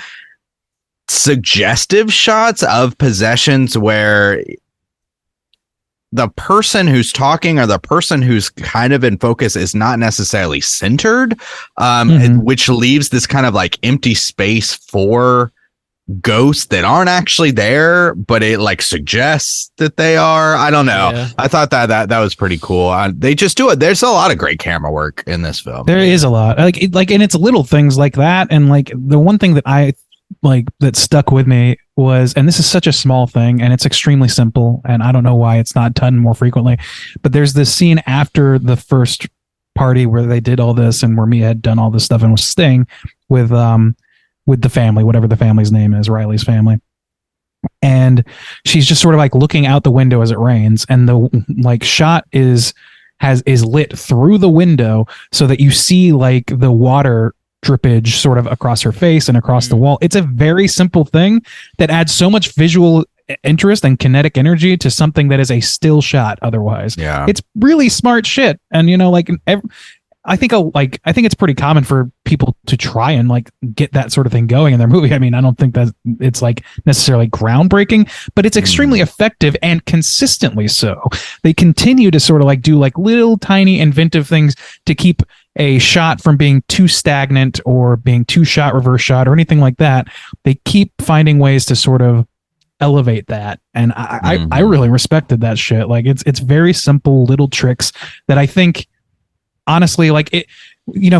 suggestive shots of possessions where the person who's talking or the person who's kind of in focus is not necessarily centered, which leaves this kind of like empty space for ghosts that aren't actually there, but it like suggests that they are. I don't know. Yeah. I thought that was pretty cool. They just do it. There's a lot of great camera work in this film. There is a lot, and it's little things like that. And like the one thing that I like that stuck with me was, and this is such a small thing and it's extremely simple, and I don't know why it's not done more frequently, but there's this scene after the first party where they did all this and where Mia had done all this stuff and was staying with the family, whatever the family's name is, Riley's family. And she's just sort of like looking out the window as it rains, and the like shot is lit through the window so that you see like the water drippage sort of across her face and across the wall. It's a very simple thing that adds so much visual interest and kinetic energy to something that is a still shot otherwise. Yeah, it's really smart shit. And I think it's pretty common for people to try and like get that sort of thing going in their movie. I mean, I don't think that it's like necessarily groundbreaking, but it's extremely effective and consistently so. They continue to sort of like do like little tiny inventive things to keep a shot from being too stagnant or being too shot, reverse shot, or anything like that. They keep finding ways to sort of elevate that. And I really respected that shit. Like it's very simple little tricks that I think, honestly, like it,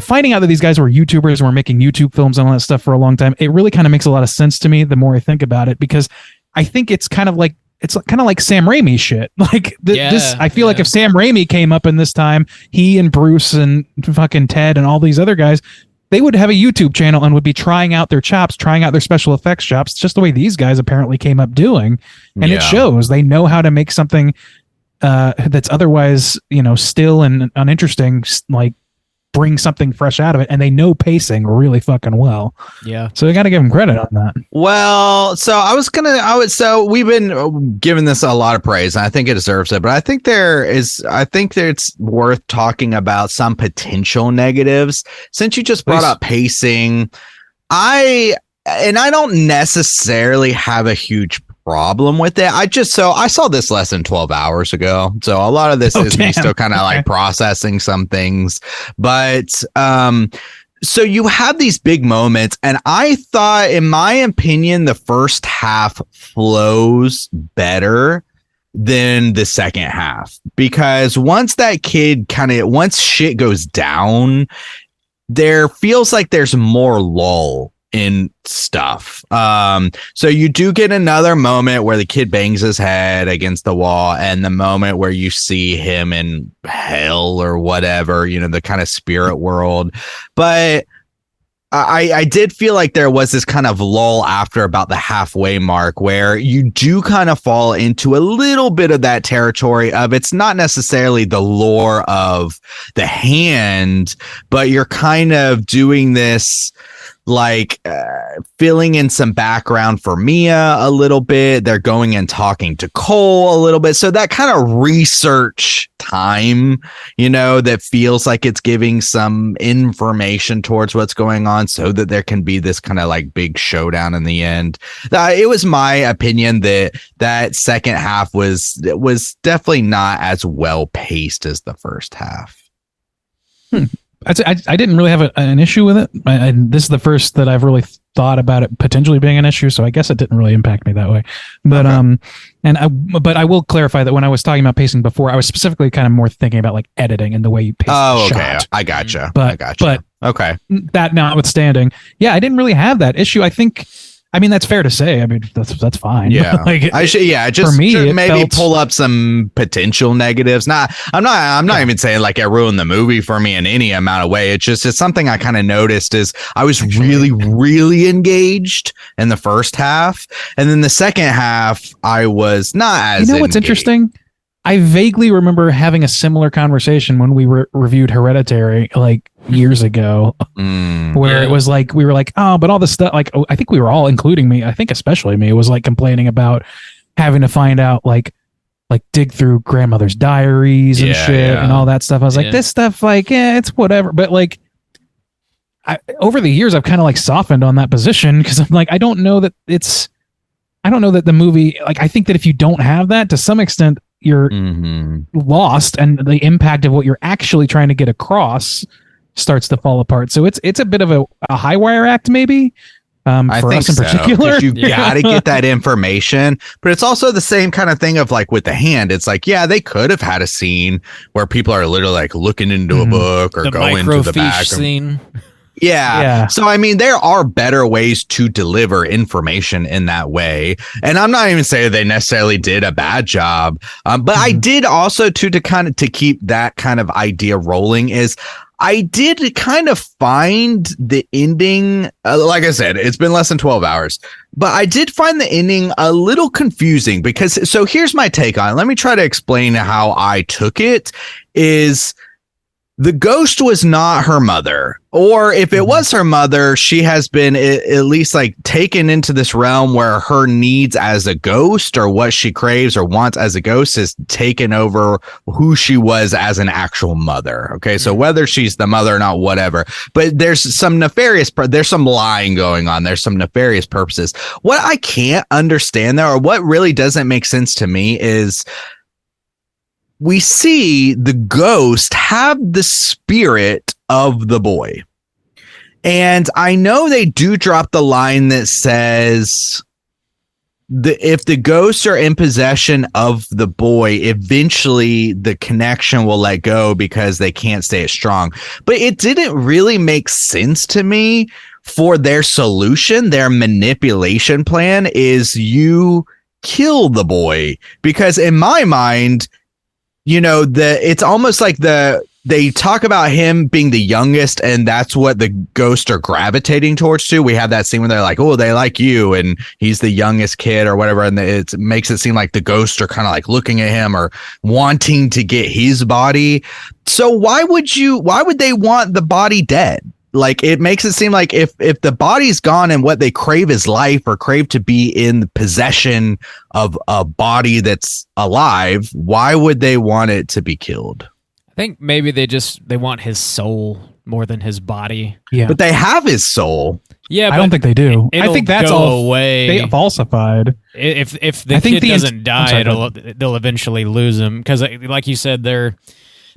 finding out that these guys were YouTubers and were making YouTube films and all that stuff for a long time, it really kind of makes a lot of sense to me the more I think about it, because I think it's kind of like Sam Raimi shit. Like I feel like if Sam Raimi came up in this time, he and Bruce and fucking Ted and all these other guys, they would have a YouTube channel and would be trying out their chops, trying out their special effects chops, just the way these guys apparently came up doing. And it shows. They know how to make something that's otherwise, still and uninteresting, like bring something fresh out of it, and they know pacing really fucking well. Yeah. So I got to give them credit on that. Well, so we've been giving this a lot of praise, and I think it deserves it, but I think it's worth talking about some potential negatives. Since you just brought up pacing, I don't necessarily have a huge problem with it. I saw this less than 12 hours ago, so a lot of this is me still kind of like processing some things, but so you have these big moments, and I thought, in my opinion, the first half flows better than the second half, because once shit goes down, there feels like there's more lull in stuff. So you do get another moment where the kid bangs his head against the wall, and the moment where you see him in hell or whatever, the kind of spirit world. But I did feel like there was this kind of lull after about the halfway mark where you do kind of fall into a little bit of that territory of, it's not necessarily the lore of the hand, but you're kind of doing this like filling in some background for Mia a little bit. They're going and talking to Cole a little bit. So that kind of research time, that feels like it's giving some information towards what's going on so that there can be this kind of like big showdown in the end. It was my opinion that second half was definitely not as well paced as the first half. I didn't really have an issue with it. This is the first that I've really thought about it potentially being an issue, so I guess it didn't really impact me that way. But but I will clarify that when I was talking about pacing before, I was specifically kind of more thinking about like editing and the way you pace the shot. I gotcha. But okay. That notwithstanding, I didn't really have that issue. I mean, that's fair to say. I mean, that's fine. Yeah, just for me, maybe pull up some potential negatives. I'm not even saying like it ruined the movie for me in any amount of way. It's something I kind of noticed is I was really, really engaged in the first half, and then the second half I was not as. What's interesting? I vaguely remember having a similar conversation when we reviewed Hereditary like years ago, where it was like, we were like, oh, but all this stuff, like, I think we were all, including me, I think especially me, was like complaining about having to find out, like dig through grandmother's diaries and shit and all that stuff. I was like, this stuff, like, it's whatever. But like, over the years, I've kind of like softened on that position, because I'm like, I don't know that the movie, like, I think that if you don't have that, to some extent, you're lost, and the impact of what you're actually trying to get across starts to fall apart. So it's a bit of a high wire act, maybe. For us in particular, you got to get that information, but it's also the same kind of thing of like with the hand. It's like, yeah, they could have had a scene where people are literally like looking into a book or the going to the back scene. Yeah. So, I mean, there are better ways to deliver information in that way. And I'm not even saying they necessarily did a bad job. But I did also to keep that kind of idea rolling is I did kind of find the ending, like I said, it's been less than 12 hours, but I did find the ending a little confusing because, so here's my take on it. Let me try to explain how I took it. Is the ghost was not her mother, or if it was her mother, she has been at least like taken into this realm where her needs as a ghost, or what she craves or wants as a ghost, is taken over who she was as an actual mother. Okay. So whether she's the mother or not, whatever, but there's some lying going on. There's some nefarious purposes. What I can't understand there, or what really doesn't make sense to me, is we see the ghost have the spirit of the boy. And I know they do drop the line that says if the ghosts are in possession of the boy, eventually the connection will let go because they can't stay as strong. But it didn't really make sense to me for their solution. Their manipulation plan is you kill the boy, because in my mind, you know, it's almost like they talk about him being the youngest, and that's what the ghosts are gravitating towards too. We have that scene where they're like, oh, they like you, and he's the youngest kid or whatever. And it makes it seem like the ghosts are kind of like looking at him or wanting to get his body. So why would they want the body dead? Like, it makes it seem like if the body's gone and what they crave is life, or crave to be in possession of a body that's alive, why would they want it to be killed? I think maybe they want his soul more than his body. Yeah, but they have his soul. Yeah, I don't think they do. I think that's all away. They falsified. If the kid doesn't die, they'll eventually lose him, because, like you said,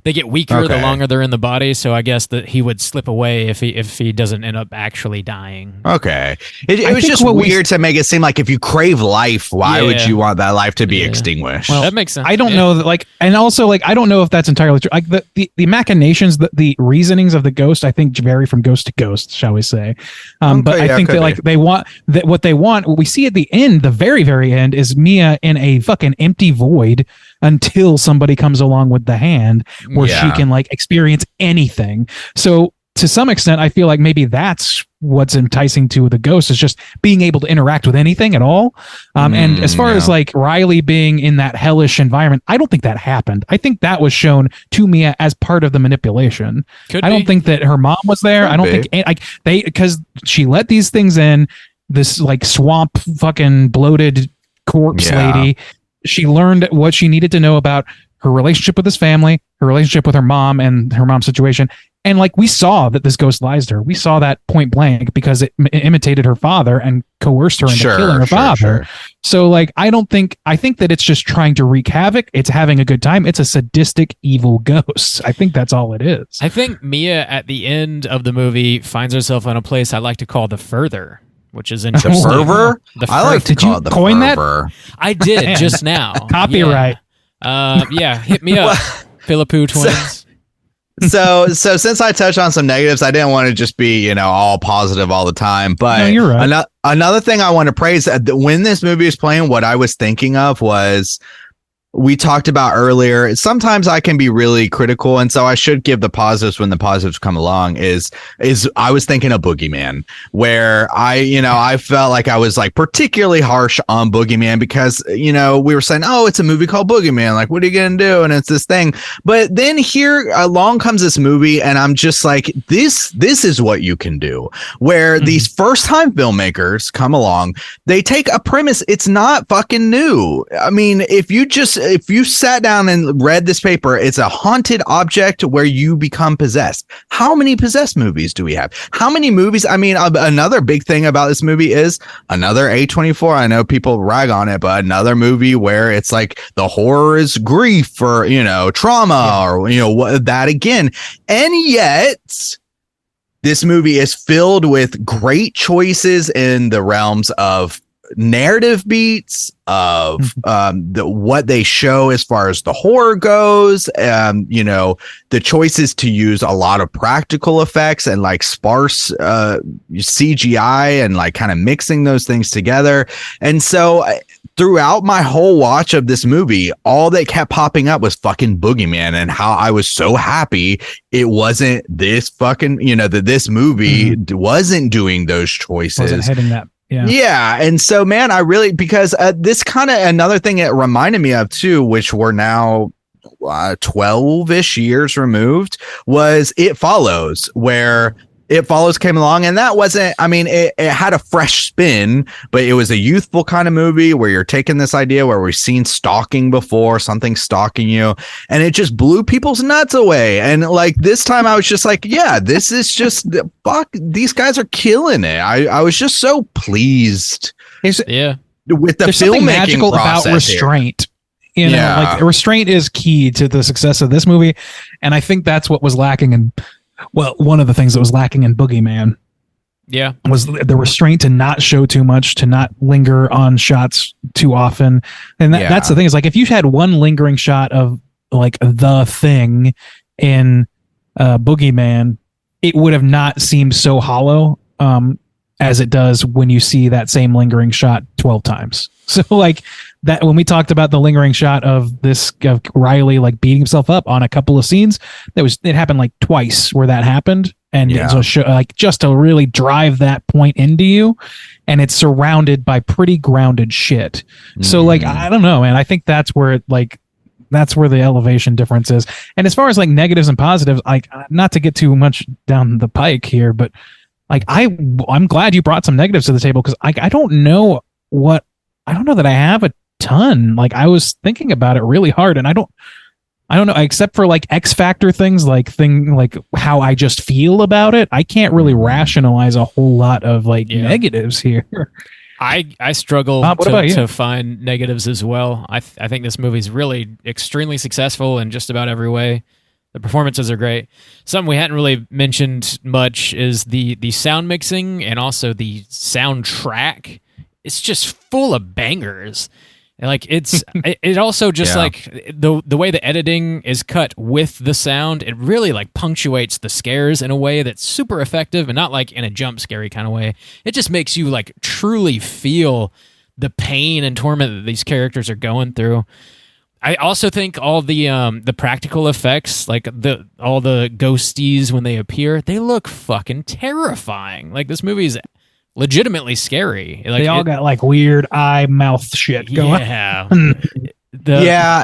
they get weaker the longer they're in the body. So I guess that he would slip away if he doesn't end up actually dying. Okay. It was just weird to make it seem like if you crave life, why would you want that life to be extinguished? Well, that makes sense. I don't know that, like, and also, like, I don't know if that's entirely true. Like the machinations, the reasonings of the ghost, I think vary from ghost to ghost, shall we say. But I think that, like, they want that what we see at the end, the very, very end, is Mia in a fucking empty void until somebody comes along with the hand where she can, like, experience anything. So to some extent, I feel like maybe that's what's enticing to the ghost, is just being able to interact with anything at all. And as far as like Riley being in that hellish environment, I don't think that happened. I think that was shown to Mia as part of the manipulation. I don't think that her mom was there. I don't think because she let these things in, this like swamp fucking bloated corpse lady. She learned what she needed to know about her relationship with his family, her relationship with her mom and her mom's situation. And like, we saw that this ghost lies to her. We saw that point blank because it imitated her father and coerced her into killing her father. So like, I think that it's just trying to wreak havoc. It's having a good time. It's a sadistic, evil ghost. I think that's all it is. I think Mia at the end of the movie finds herself in a place I like to call the further, which is interesting. The fervor? I like to call it the coin fervor. That? I did just now. Copyright. Hit me up, Philippou twins. So since I touched on some negatives, I didn't want to just be, all positive all the time. But no, you're right. Another thing I want to praise, when this movie was playing, what I was thinking of was we talked about earlier, sometimes I can be really critical, and so I should give the positives when the positives come along. Is I was thinking of Boogeyman, where I felt like I was like particularly harsh on Boogeyman because we were saying, oh, it's a movie called Boogeyman, like what are you gonna do? And it's this thing, but then here along comes this movie, and I'm just like, this is what you can do. Where these first time filmmakers come along, they take a premise, it's not fucking new. I mean, if you sat down and read this paper, it's a haunted object where you become possessed. How many possessed movies do we have? How many movies? I mean, another big thing about this movie is another A24. I know people rag on it, but another movie where it's like the horror is grief or, trauma or, that again. And yet this movie is filled with great choices in the realms of narrative beats, of what they show as far as the horror goes, the choices to use a lot of practical effects and like sparse CGI and like kind of mixing those things together. And so throughout my whole watch of this movie, all that kept popping up was fucking Boogeyman, and how I was so happy it wasn't this fucking, that this movie wasn't doing those choices. Wasn't hitting that. Yeah. And so, man, I really, because this kind of another thing it reminded me of too, which we're now 12-ish years removed, was It Follows, where It Follows came along, and that wasn't, I mean, it had a fresh spin, but it was a youthful kind of movie where you're taking this idea where we've seen stalking before, something stalking you, and it just blew people's nuts away. And like this time I was just like, yeah, this is just, fuck, these guys are killing it. I was just so pleased with the there's something filmmaking magical process about restraint. Like restraint is key to the success of this movie. And I think that's what was lacking in, well, one of the things that was lacking in Boogeyman was the restraint to not show too much, to not linger on shots too often. And that's the thing, is like, if you had one lingering shot of like the thing in Boogeyman, it would have not seemed so hollow as it does when you see that same lingering shot 12 times. So like that, when we talked about the lingering shot of Riley like beating himself up on a couple of scenes, it happened like twice where that happened. And so like just to really drive that point into you, and it's surrounded by pretty grounded shit. So like, I don't know, man, I think that's where that's where the elevation difference is. And as far as like negatives and positives, like, not to get too much down the pike here, but like I'm glad you brought some negatives to the table, because I don't know that I have a ton. Like, I was thinking about it really hard, and I don't know, except for like X factor things, like how I just feel about it. I can't really rationalize a whole lot of like negatives here. I struggle Bob, to find negatives as well. I think this movie's really extremely successful in just about every way. The performances are great. Something we hadn't really mentioned much is the sound mixing, and also the soundtrack. It's just full of bangers. Like, it also just like the way the editing is cut with the sound, it really like punctuates the scares in a way that's super effective, and not like in a jump scary kind of way. It just makes you like truly feel the pain and torment that these characters are going through. I also think all the practical effects, like all the ghosties when they appear, they look fucking terrifying. Like, this movie is legitimately scary. Like, they all got like weird eye mouth shit going. Yeah.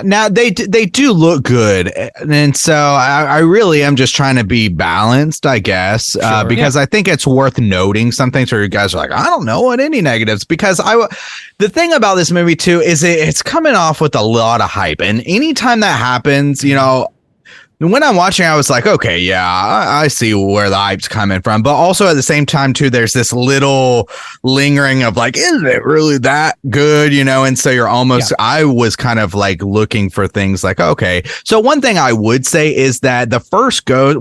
Now they do look good, and so I really am just trying to be balanced, I guess, because I think it's worth noting some things where you guys are like, I don't know what any negatives, because the thing about this movie too is it's coming off with a lot of hype, and anytime that happens, when I'm watching, I was like, okay, yeah, I see where the hype's coming from. But also at the same time, too, there's this little lingering of like, is it really that good? And so you're almost, I was kind of like looking for things like, okay. So one thing I would say is that the first ghost,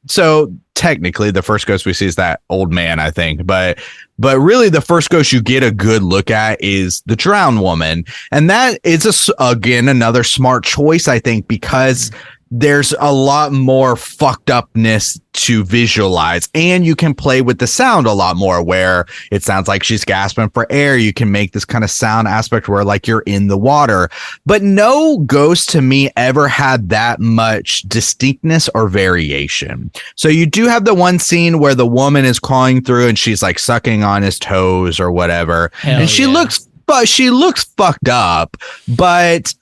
so technically the first ghost we see is that old man, I think. But really the first ghost you get a good look at is the drowned woman. And that is, again, another smart choice, I think, because there's a lot more fucked upness to visualize, and you can play with the sound a lot more where it sounds like she's gasping for air. You can make this kind of sound aspect where like you're in the water, but no ghost to me ever had that much distinctness or variation. So you do have the one scene where the woman is crawling through and she's like sucking on his toes or whatever. And she looks fucked up, but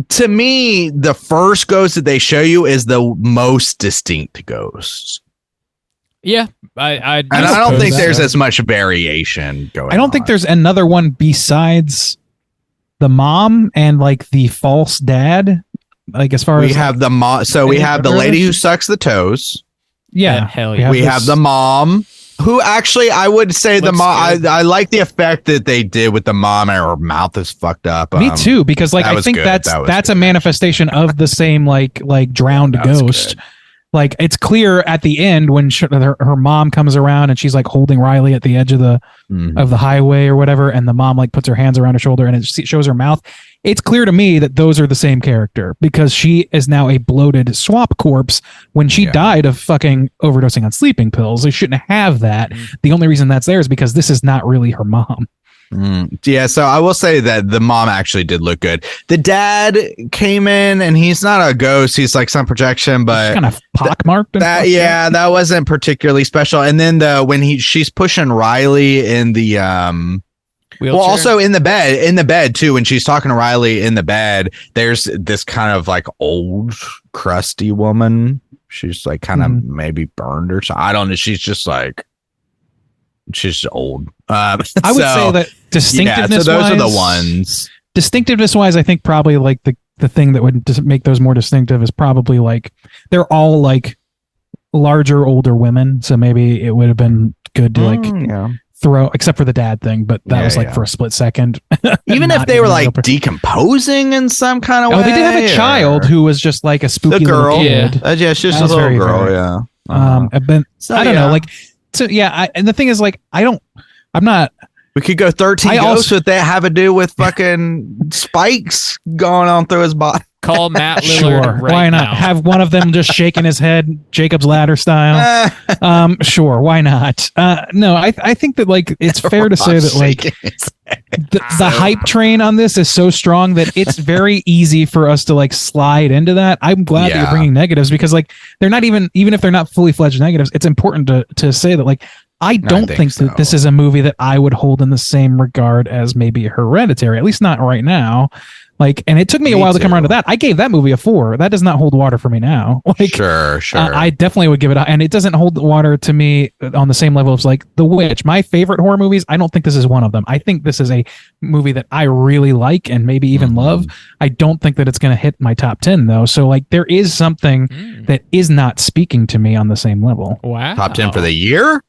to me, the first ghost that they show you is the most distinct ghost. Yeah, I don't think there's as much variation going on. I don't think there's another one besides the mom and like the false dad. Like as far as we have the mom, so we have the lady who sucks the toes. Yeah, hell yeah. We have the mom. Who actually, I would say the mom. I like the effect that they did with the mom, and her mouth is fucked up. Me too, because like I think that's a manifestation of the same like drowned ghost. Good. Like it's clear at the end when her mom comes around and she's like holding Riley at the edge of the highway or whatever, and the mom like puts her hands around her shoulder and it shows her mouth. It's clear to me that those are the same character because she is now a bloated swap corpse when she died of fucking overdosing on sleeping pills. They shouldn't have that. The only reason that's there is because this is not really her mom. Yeah, so I will say that the mom actually did look good. The dad came in and he's not a ghost. He's like some projection, but kind of pockmarked. That wasn't particularly special. And then when she's pushing Riley in the wheelchair? Well, also in the bed too, when she's talking to Riley in the bed, there's this kind of like old crusty woman. She's like kind of maybe burned or something. I don't know. She's just like, she's old. I would say that distinctiveness so those are the ones. Distinctiveness wise, I think probably like the thing that would make those more distinctive is probably like they're all like larger, older women. So maybe it would have been good to like throw, except for the dad thing, but that was like for a split second. Even if they were like decomposing in some kind of way. Oh, they did have a child who was just like a spooky girl. Little kid. Yeah, she's just a little girl. I don't know. Like, so yeah. And the thing is, like, I'm not. We could go 13 ghosts if they have to do with fucking spikes going on through his body. Call Matt Lillard. Sure, right why not? now. Have one of them just shaking his head, Jacob's Ladder style. Sure, why not? No, I think that like it's fair to say that like the hype train on this is so strong that it's very easy for us to like slide into that. I'm glad that you're bringing negatives because like they're not even if they're not fully fledged negatives, it's important to say that like I don't think that this is a movie that I would hold in the same regard as maybe Hereditary, at least not right now. Like, and it took me a while to come around to that. I gave that movie a 4. That does not hold water for me now. Like, sure. I definitely would give it and it doesn't hold water to me on the same level as like The Witch. My favorite horror movies, I don't think this is one of them. I think this is a movie that I really like and maybe even love. I don't think that it's going to hit my top 10 though. So like there is something that is not speaking to me on the same level. Wow. Top 10 for the year?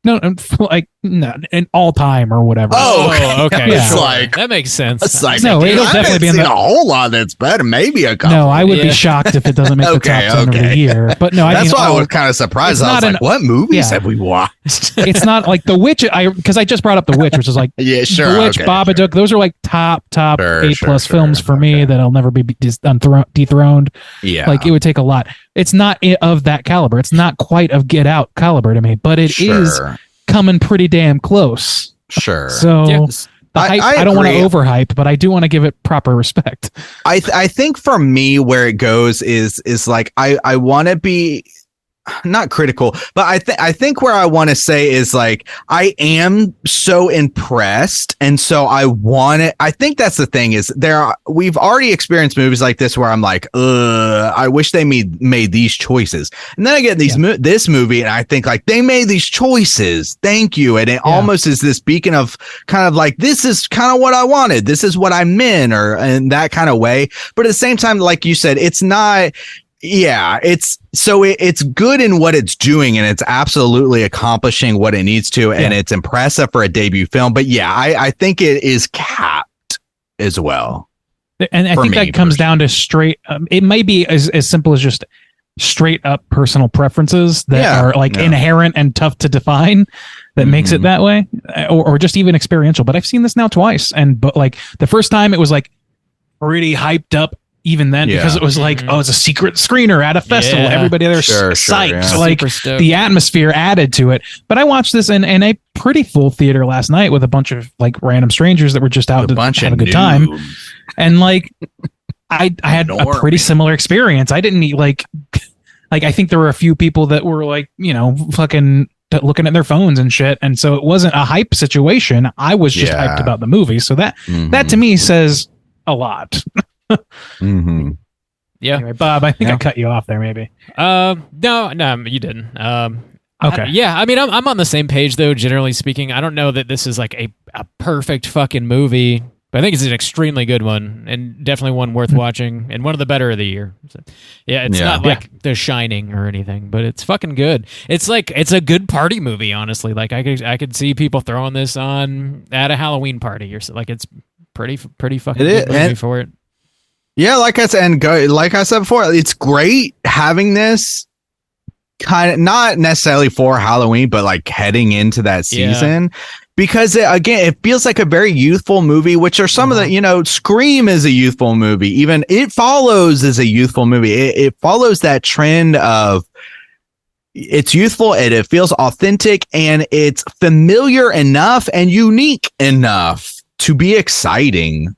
No, like no, in all time or whatever. Oh, okay. It's like that makes sense. It's like no, it'll definitely be in a whole lot that's better. Maybe a couple. No, I would be shocked if it doesn't make the top 10 of the year. But no, that's why I was kind of surprised. I was like, what movies have we watched? It's not like The Witch. Because I just brought up The Witch, which is like The Witch, Babadook. Those are like top A+ films for me that'll never be dethroned. Yeah, like it would take a lot. It's not of that caliber. It's not quite of Get Out caliber to me, but it is coming pretty damn close. Sure. So the hype, I don't want to overhype, but I do want to give it proper respect. I think for me where it goes is like I want to be not critical, but I think where I want to say is like I am so impressed, and so I want it. I think that's the thing is we've already experienced movies like this where I'm like, I wish they made these choices, and then I get this movie and I think like they made these choices. Thank you, and it almost is this beacon of kind of like this is kind of what I wanted. This is what I meant, or in that kind of way. But at the same time, like you said, it's not. Yeah, it's good in what it's doing, and it's absolutely accomplishing what it needs to, and it's impressive for a debut film. But yeah, I think it is capped as well. And I think that comes down to straight. It may be as simple as just straight up personal preferences that are like inherent and tough to define. That makes it that way, or just even experiential. But I've seen this now twice, but like the first time it was like pretty hyped up. even then, because it was like, oh, it's a secret screener at a festival. Yeah. Everybody there's psyched. yeah. Like the atmosphere added to it. But I watched this in a pretty full theater last night with a bunch of like random strangers that were just out to have a good time. And like, I had a pretty similar experience. I didn't need like I think there were a few people that were like, you know, fucking looking at their phones and shit. And so it wasn't a hype situation. I was just hyped about the movie. So that to me says a lot. Yeah. Anyway, Bob, I think I cut you off there maybe. No, you didn't. Okay. I mean, I'm on the same page though, generally speaking. I don't know that this is like a perfect fucking movie, but I think it's an extremely good one and definitely one worth watching and one of the better of the year. So, it's not like The Shining or anything, but it's fucking good. It's like, it's a good party movie, honestly. Like I could see people throwing this on at a Halloween party or so. Like it's pretty fucking good movie for it. Yeah, like I said before, it's great having this kind of not necessarily for Halloween, but like heading into that season. Because it feels like a very youthful movie, which are some of the, you know, Scream is a youthful movie. Even It Follows is a youthful movie. It follows that trend of it's youthful and it feels authentic and it's familiar enough and unique enough to be exciting.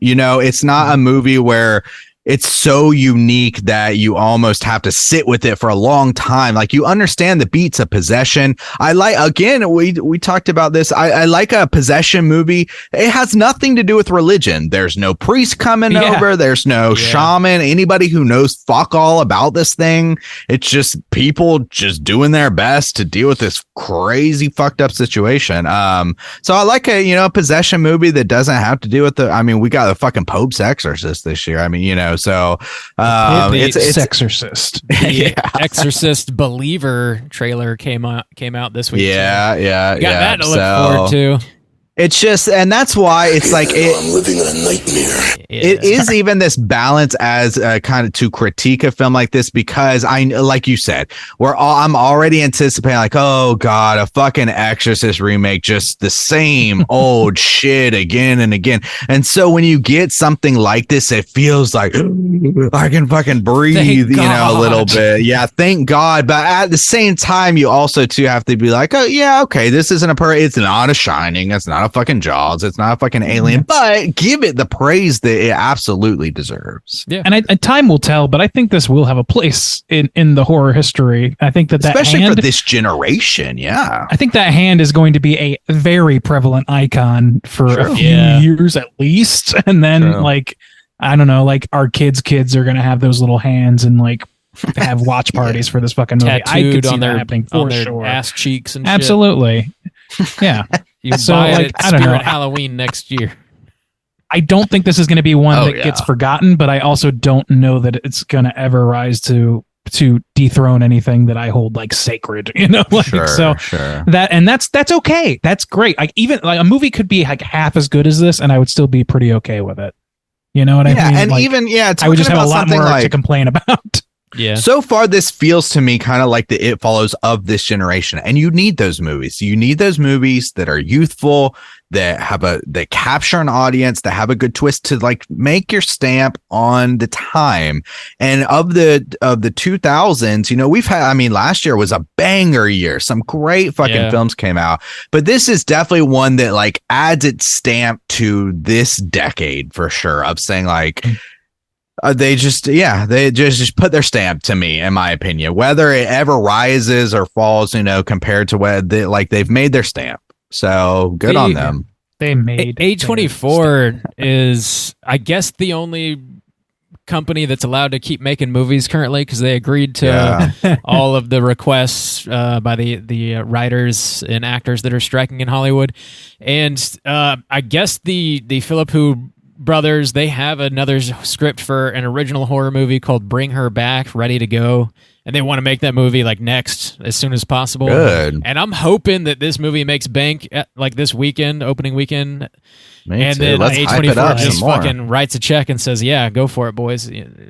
You know, it's not a movie where it's so unique that you almost have to sit with it for a long time. Like you understand the beats of possession. I like, again, we talked about this. I like a possession movie. It has nothing to do with religion. There's no priest coming over. There's no shaman, anybody who knows fuck all about this thing. It's just people just doing their best to deal with this crazy fucked up situation. So I like a possession movie that doesn't have to do with we got the fucking Pope's Exorcist this year. I mean, you know, so it's Exorcist. The Exorcist Believer trailer came out this week. Yeah. Got that to look forward to. It's just, and that's why it's like I'm living in a nightmare. It is even this balance as kind of to critique a film like this, because like you said, I'm already anticipating like, oh God, a fucking Exorcist remake, just the same old shit again and again. And so when you get something like this, it feels like I can fucking breathe, a little bit. Yeah, thank God. But at the same time, you also too have to be like, oh yeah, okay, this isn't it's not a Shining, it's not a fucking Jaws, it's not a fucking Alien, but give it the praise that it absolutely deserves. Yeah, and time will tell, but I think this will have a place in the horror history. I think that especially hand, for this generation. Yeah, I think that hand is going to be a very prevalent icon for a few years at least, and then like I don't know, like our kids are going to have those little hands and like have watch parties for this fucking movie. Tattooed I could see on that their happening on for their sure. ass cheeks and Absolutely. Yeah. You So, buy like, it I don't know. Spirit Halloween next year. I don't think this is going to be one that gets forgotten, but I also don't know that it's going to ever rise to dethrone anything that I hold like sacred, like, that's okay. That's great. Like even like a movie could be like half as good as this and I would still be pretty okay with it. You know what I mean? And like, even, I would just have a lot more to complain about. Yeah. So far, this feels to me kind of like the It Follows of this generation. And you need those movies. You need those movies that are youthful, that capture an audience, that have a good twist to like make your stamp on the time. And of the 2000s, we've had, last year was a banger year. Some great fucking films came out, but this is definitely one that like adds its stamp to this decade for sure, of saying like, they just put their stamp to me, in my opinion, whether it ever rises or falls, compared to what they've made their stamp. So good on them. They made A24 is, I guess, the only company that's allowed to keep making movies currently, because they agreed to all of the requests by the writers and actors that are striking in Hollywood. And I guess the Philippou brothers, they have another script for an original horror movie called Bring Her Back, ready to go, and they want to make that movie like next, as soon as possible. Good. And I'm hoping that this movie makes bank like this weekend, opening weekend. And then A24 just fucking writes a check and says, yeah, go for it, boys.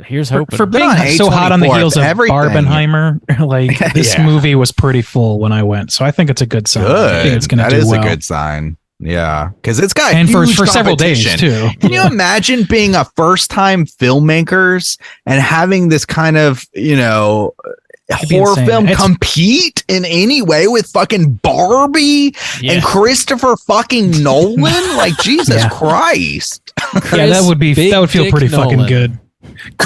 Here's hoping. For being so hot on the heels of Barbenheimer, like this movie was pretty full when I went. So I think it's a good sign. I think it's going to do well. That is a good sign. Yeah, because it's got and for huge several days competition. too. Can you imagine being a first-time filmmakers and having this kind of, horror insane. film compete in any way with fucking Barbie and Christopher fucking Nolan? Like, Jesus Christ. Yeah, that would feel pretty fucking good.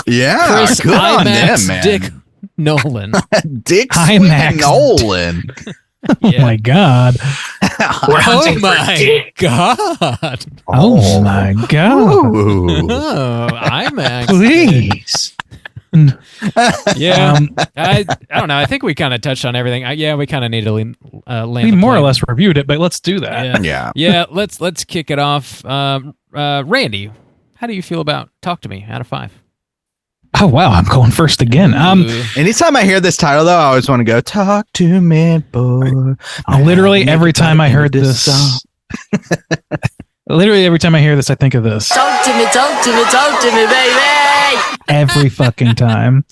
Yeah, Chris good on them, IMAX man. Dick Nolan. Dick IMAX Nolan. Oh my God. Oh my God. Oh my God. Ooh. Oh, IMAX. Please. Yeah. I don't know. I think we kind of touched on everything. We kind of need to land We the more or plane. less reviewed it, but let's do that. Yeah. Yeah. Yeah, let's kick it off. Randy, how do you feel about Talk to Me out of 5? Oh wow, I'm going first again. Ooh. Anytime I hear this title, though, I always want to go, talk to me, boy. Literally every time I heard this, literally every time I hear this, I think of this. Talk to me, baby. Every fucking time.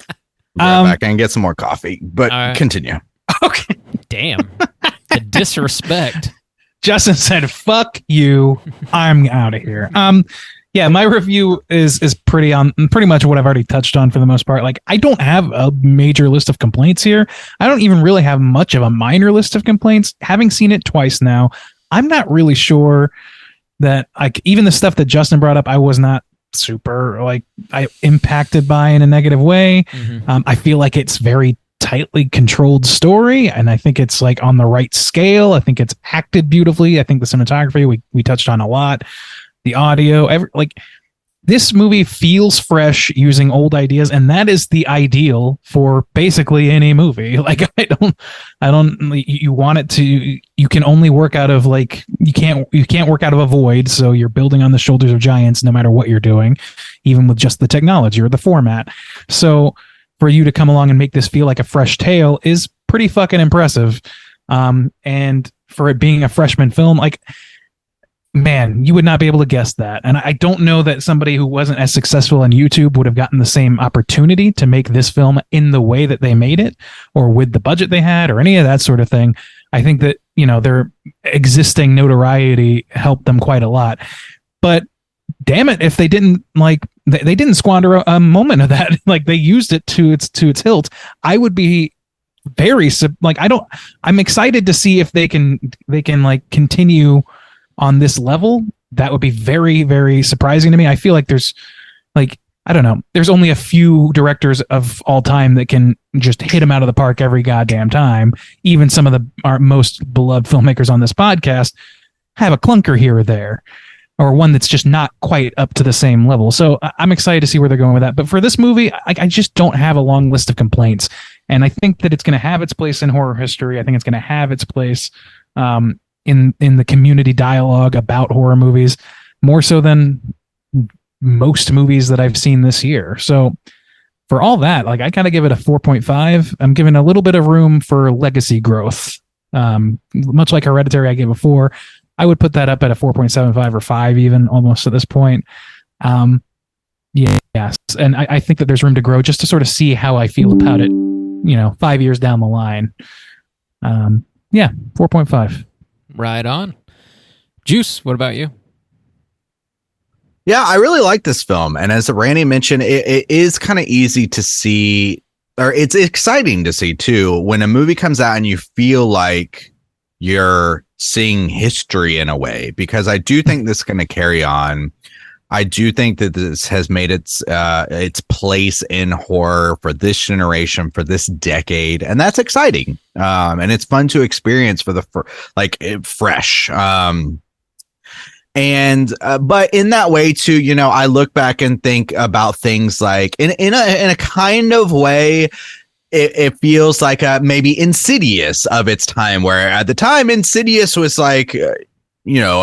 Right back and get some more coffee, but right. continue. Okay. Damn. The disrespect. Justin said, "Fuck you, I'm out of here." Yeah, my review is pretty much what I've already touched on for the most part. Like, I don't have a major list of complaints here. I don't even really have much of a minor list of complaints. Having seen it twice now, I'm not really sure that, like, even the stuff that Justin brought up, I was not super impacted by in a negative way. Mm-hmm. I feel like it's very tightly controlled story, and I think it's like on the right scale. I think it's acted beautifully. I think the cinematography we touched on a lot. The audio, this movie feels fresh using old ideas, and that is the ideal for basically any movie. Like, you want it to, you can only work out of you can't work out of a void. So you're building on the shoulders of giants, no matter what you're doing, even with just the technology or the format. So for you to come along and make this feel like a fresh tale is pretty fucking impressive. And for it being a freshman film, man, you would not be able to guess that. And I don't know that somebody who wasn't as successful on YouTube would have gotten the same opportunity to make this film in the way that they made it, or with the budget they had, or any of that sort of thing. I think that, their existing notoriety helped them quite a lot. But damn it, if they didn't they didn't squander a moment of that. Like, they used it to its hilt. I would be very I'm excited to see if they can continue on this level. That would be very, very surprising to me. I feel like there's I don't know, there's only a few directors of all time that can just hit them out of the park every goddamn time. Even some of our most beloved filmmakers on this podcast have a clunker here or there, or one that's just not quite up to the same level. So I'm excited to see where they're going with that. But for this movie, I just don't have a long list of complaints. And I think that it's going to have its place in horror history. I think it's going to have its place in the community dialogue about horror movies, more so than most movies that I've seen this year. So for all that, I kind of give it a 4.5. I'm giving a little bit of room for legacy growth. Much like Hereditary I gave a 4. I would put that up at a 4.75 or 5 even, almost at this point. Yes. And I think that there's room to grow, just to sort of see how I feel about it, 5 years down the line. 4.5. Right on. Juice, what about you? Yeah, I really like this film. And as Randy mentioned, it is kind of easy to see, or it's exciting to see too, when a movie comes out and you feel like you're seeing history in a way, because I do think this is going to carry on. I do think that this has made its place in horror for this generation, for this decade, and that's exciting. And it's fun to experience for fresh. But in that way too, I look back and think about things like in a kind of way, it feels like maybe Insidious of its time, where at the time Insidious was a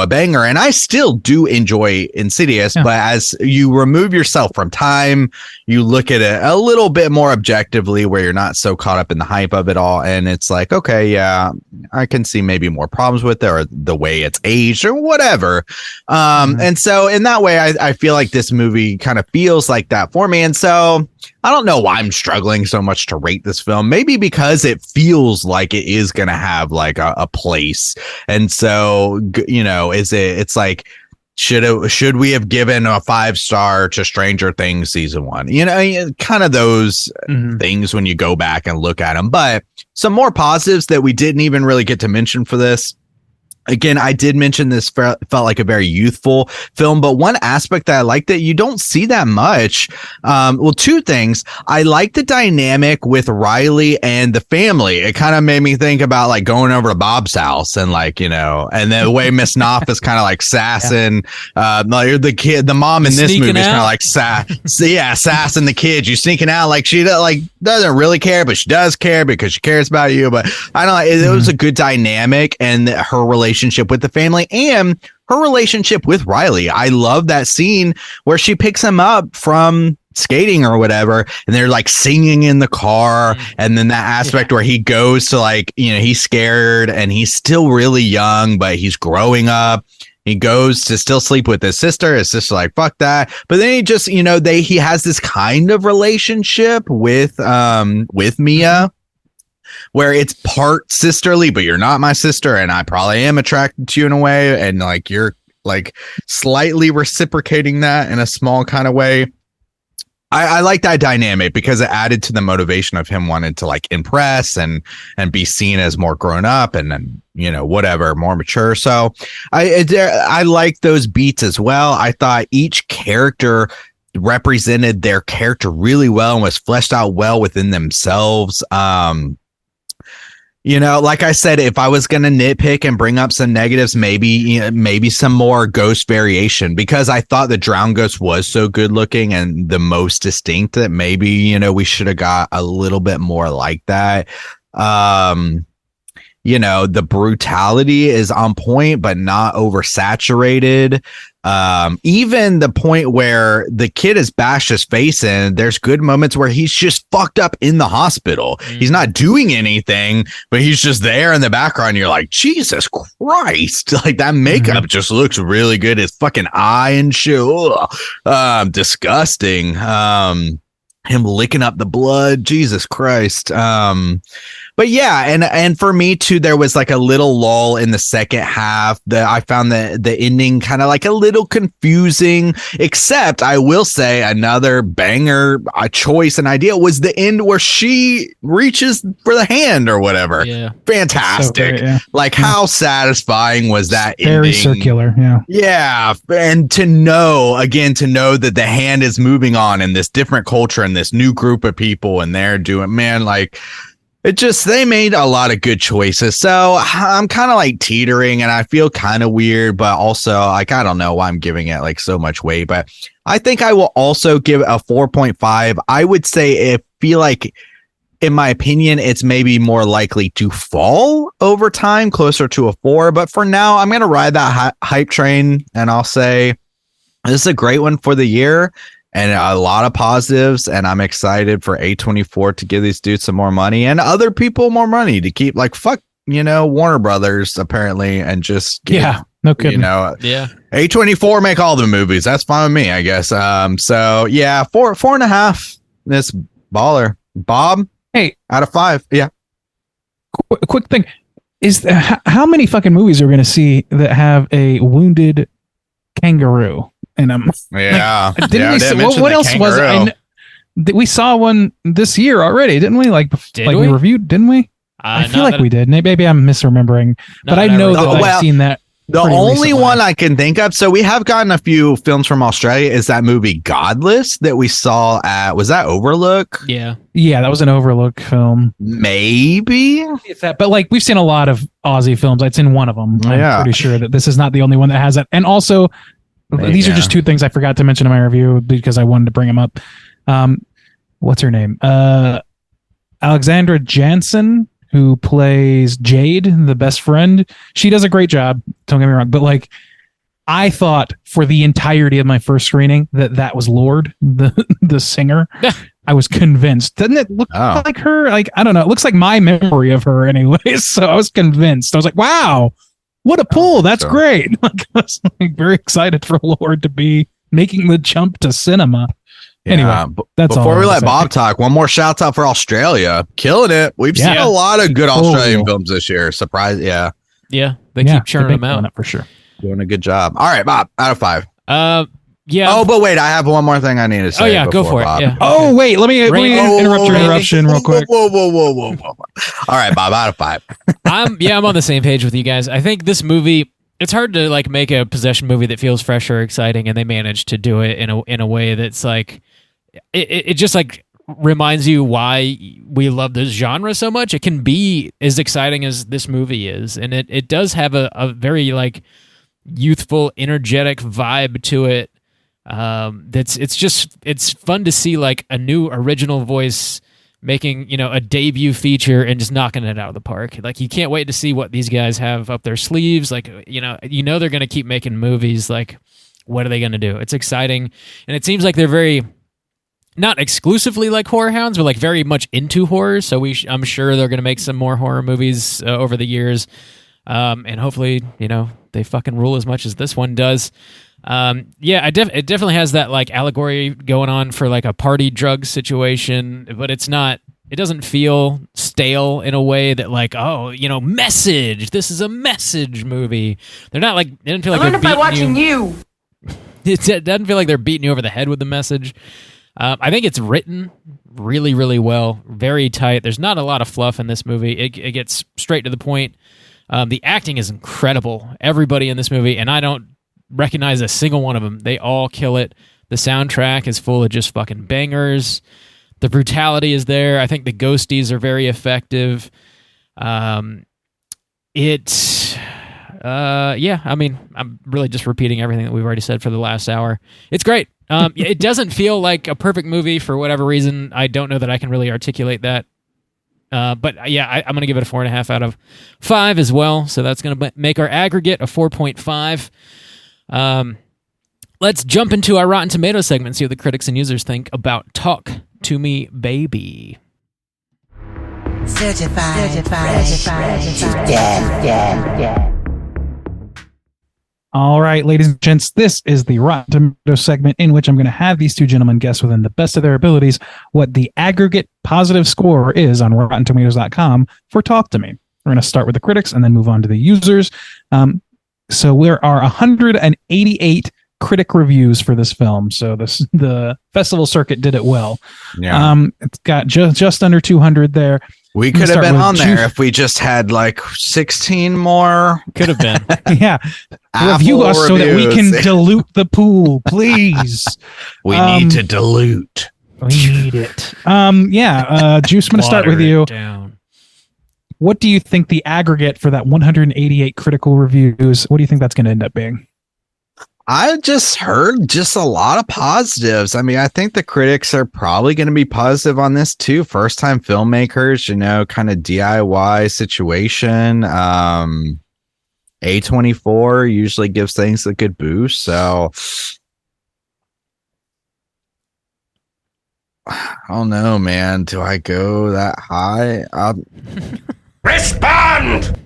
banger, and I still do enjoy Insidious, but as you remove yourself from time, you look at it a little bit more objectively, where you're not so caught up in the hype of it all, and it's like, okay, yeah, I can see maybe more problems with it, or the way it's aged, or whatever. And so in that way, I feel like this movie kind of feels like that for me, and so I don't know why I'm struggling so much to rate this film. Maybe because it feels like it is going to have like a place. And so, it's like, should we have given a 5-star to Stranger Things season 1? Kind of those things when you go back and look at them. But some more positives that we didn't even really get to mention for this. Again, I did mention this felt like a very youthful film, but one aspect that I like that you don't see that much. Well, two things. I like the dynamic with Riley and the family. It kind of made me think about like going over to Bob's house and like, and the way Miss Knopf is kind of like sassing, like the mom in this movie is kind of like sassing the kids. You sneaking out like she doesn't really care, but she does care because she cares about you. But I don't know. It was a good dynamic, and her relationship with the family and her relationship with Riley. I love that scene where she picks him up from skating or whatever, and they're like singing in the car, and then that aspect where he goes to like, he's scared and he's still really young, but he's growing up. He goes to still sleep with his sister. His sister like, fuck that. But then he just, he has this kind of relationship with Mia, where it's part sisterly, but you're not my sister, and I probably am attracted to you in a way, and like you're like slightly reciprocating that in a small kind of way. I like that dynamic because it added to the motivation of him wanting to like impress and be seen as more grown up and then, whatever, more mature. So I like those beats as well. I thought each character represented their character really well and was fleshed out well within themselves. Like I said, if I was going to nitpick and bring up some negatives, maybe some more ghost variation, because I thought the drowned ghost was so good looking and the most distinct that maybe, we should have got a little bit more like that. The brutality is on point, but not oversaturated. Even the point where the kid has bashed his face in, there's good moments where he's just fucked up in the hospital. He's not doing anything, but he's just there in the background. You're like, Jesus Christ. Like that makeup just looks really good. His fucking eye and shit. Disgusting. Him licking up the blood. Jesus Christ. But yeah, and for me too, there was like a little lull in the second half that I found the ending kind of like a little confusing, except I will say another banger choice and idea was the end where she reaches for the hand or whatever. Yeah. Fantastic. So great, yeah. Like how satisfying was that Very ending? Circular. Yeah. Yeah. And to know that the hand is moving on in this different culture and this new group of people and they're doing, man, like, they made a lot of good choices. So I'm kind of like teetering and I feel kind of weird, but also like, I don't know why I'm giving it like so much weight, but I think I will also give it a 4.5. I would say feel like, in my opinion, it's maybe more likely to fall over time, closer to a 4. But for now, I'm going to ride that hype train and I'll say this is a great one for the year. And a lot of positives, and I'm excited for A24 to give these dudes some more money and other people more money to keep like Warner Brothers apparently, and just no kidding. A24 make all the movies. That's fine with me, I guess. So yeah, 4.5. This baller, Bob. Hey, out of 5. Yeah. Quick thing is how many fucking movies are we going to see that have a wounded kangaroo? And what else was it? We saw one this year already, didn't we? We reviewed, didn't we? I feel like we did. Maybe I'm misremembering, but I know that I've seen that. The only one I can think of, so we have gotten a few films from Australia, is that movie Godless that we saw at, was that Overlook? Yeah, that was an Overlook film. Maybe it's that, but like we've seen a lot of Aussie films. It's in one of them. I'm pretty sure that this is not the only one that has that, and also. These are just two things I forgot to mention in my review because I wanted to bring them up. What's her name? Alexandra Jansen, who plays Jade, the best friend. She does a great job. Don't get me wrong. But like, I thought for the entirety of my first screening that was Lorde, the singer. I was convinced. Doesn't it look like her? Like, I don't know. It looks like my memory of her anyways. So I was convinced. I was like, wow. What a pull. That's great. Like, I was very excited for Lorde to be making the jump to cinema. Anyway, that's all. Before we I let say. Bob talk, one more shout out for Australia. Killing it. We've seen a lot of good Australian films this year. Surprise. Yeah. Yeah. They keep churning them out. For sure. Doing a good job. All right, Bob, out of 5. Yeah. Oh, but wait, I have one more thing I need to say. Oh, yeah, go for Bob. it. Yeah. Oh, wait, let me interrupt your interruption real quick. Whoa. All right, Bob, out of 5. I'm on the same page with you guys. I think this movie, it's hard to like make a possession movie that feels fresh or exciting, and they managed to do it in a way that's like it just like reminds you why we love this genre so much. It can be as exciting as this movie is, and it does have a very like youthful, energetic vibe to it. It's fun to see like a new original voice making, a debut feature and just knocking it out of the park. Like you can't wait to see what these guys have up their sleeves. Like, they're going to keep making movies. Like, what are they going to do? It's exciting. And it seems like they're very, not exclusively like horror hounds, but like very much into horror. So I'm sure they're going to make some more horror movies over the years. And hopefully, they fucking rule as much as this one does. It definitely has that like allegory going on for like a party drug situation, but it doesn't feel stale in a way that like, message. This is a message movie. They're not like, it doesn't feel like they're beating watching you. It doesn't feel like they're beating you over the head with the message. I think it's written really, really well, very tight. There's not a lot of fluff in this movie. It gets straight to the point. The acting is incredible. Everybody in this movie, and I don't recognize a single one of them. They all kill it. The soundtrack is full of just fucking bangers. The brutality is there. I think the ghosties are very effective. I'm really just repeating everything that we've already said for the last hour. It's great. It doesn't feel like a perfect movie for whatever reason. I don't know that I can really articulate that. But yeah, I'm going to give it a 4.5 out of 5 as well. So that's going to make our aggregate a 4.5. Let's jump into our Rotten Tomatoes segment and see what the critics and users think about Talk to Me, Baby. Certified fresh to death. All right, ladies and gents, this is the Rotten Tomatoes segment in which I'm going to have these two gentlemen guess within the best of their abilities what the aggregate positive score is on RottenTomatoes.com for Talk to Me. We're going to start with the critics and then move on to the users. So there are 188 critic reviews for this film. So the festival circuit did it well. Yeah. It's got just under 200 there. We could have been on there if we just had like 16 more. Could have been. Yeah. Review us so that we can dilute the pool, please. We need to dilute. We need it. Juice, I'm going to start with you. Down. What do you think the aggregate for that 188 critical reviews, what do you think that's going to end up being? I just heard just a lot of positives. I mean, I think the critics are probably going to be positive on this too. First time filmmakers, kind of DIY situation. A24 usually gives things a good boost. So I don't know, man. Do I go that high? Respond!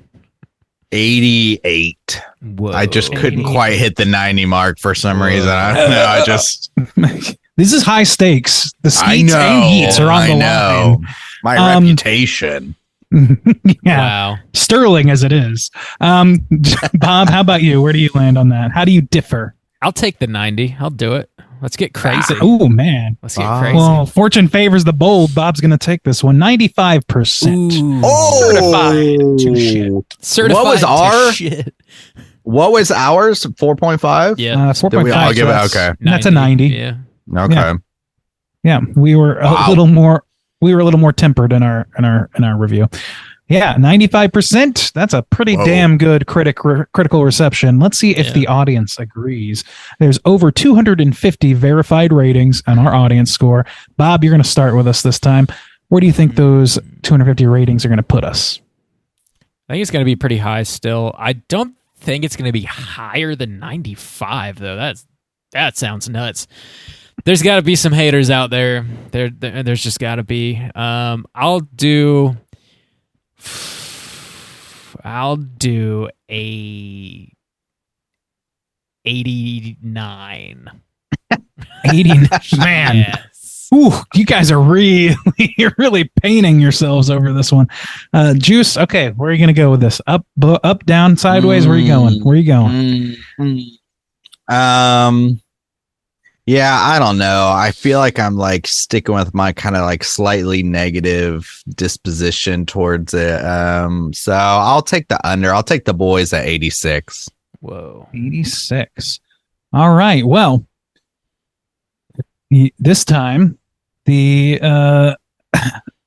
88. Whoa. I just couldn't quite hit the 90 mark for some reason. I don't know. This is high stakes. The skeets and heats are on the line. My reputation. Yeah. Wow. Sterling as it is. Bob, how about you? Where do you land on that? How do you differ? I'll take the 90. I'll do it. Let's get crazy. Oh, man. Let's get crazy. Well, fortune favors the bold. Bob's going to take this one. 95%. Ooh. Certified to shit. Certified What was to our- shit. What was ours? 4.5? Yeah. 4.5. we all give it? Okay. That's a 90. Yeah. Okay. Yeah, we were a little more. We were a little more tempered in our review. Yeah, 95%. That's a pretty damn good critical reception. Let's see if the audience agrees. There's over 250 verified ratings on our audience score. Bob, you're going to start with us this time. Where do you think those 250 ratings are going to put us? I think it's going to be pretty high still. I don't think it's going to be higher than 95 though. That sounds nuts. There's got to be some haters out there. There's just got to be. I'll do a 89. 89. Man, Yeah, Ooh, you guys are you're really painting yourselves over this one. Juice, okay, where are you going to go with this? Up, down, sideways? Where are you going? Where are you going? Yeah, I don't know. I feel like I'm like sticking with my kind of like slightly negative disposition towards it. So I'll take the under. I'll take the boys at 86. Whoa. 86. All right. Well, this time the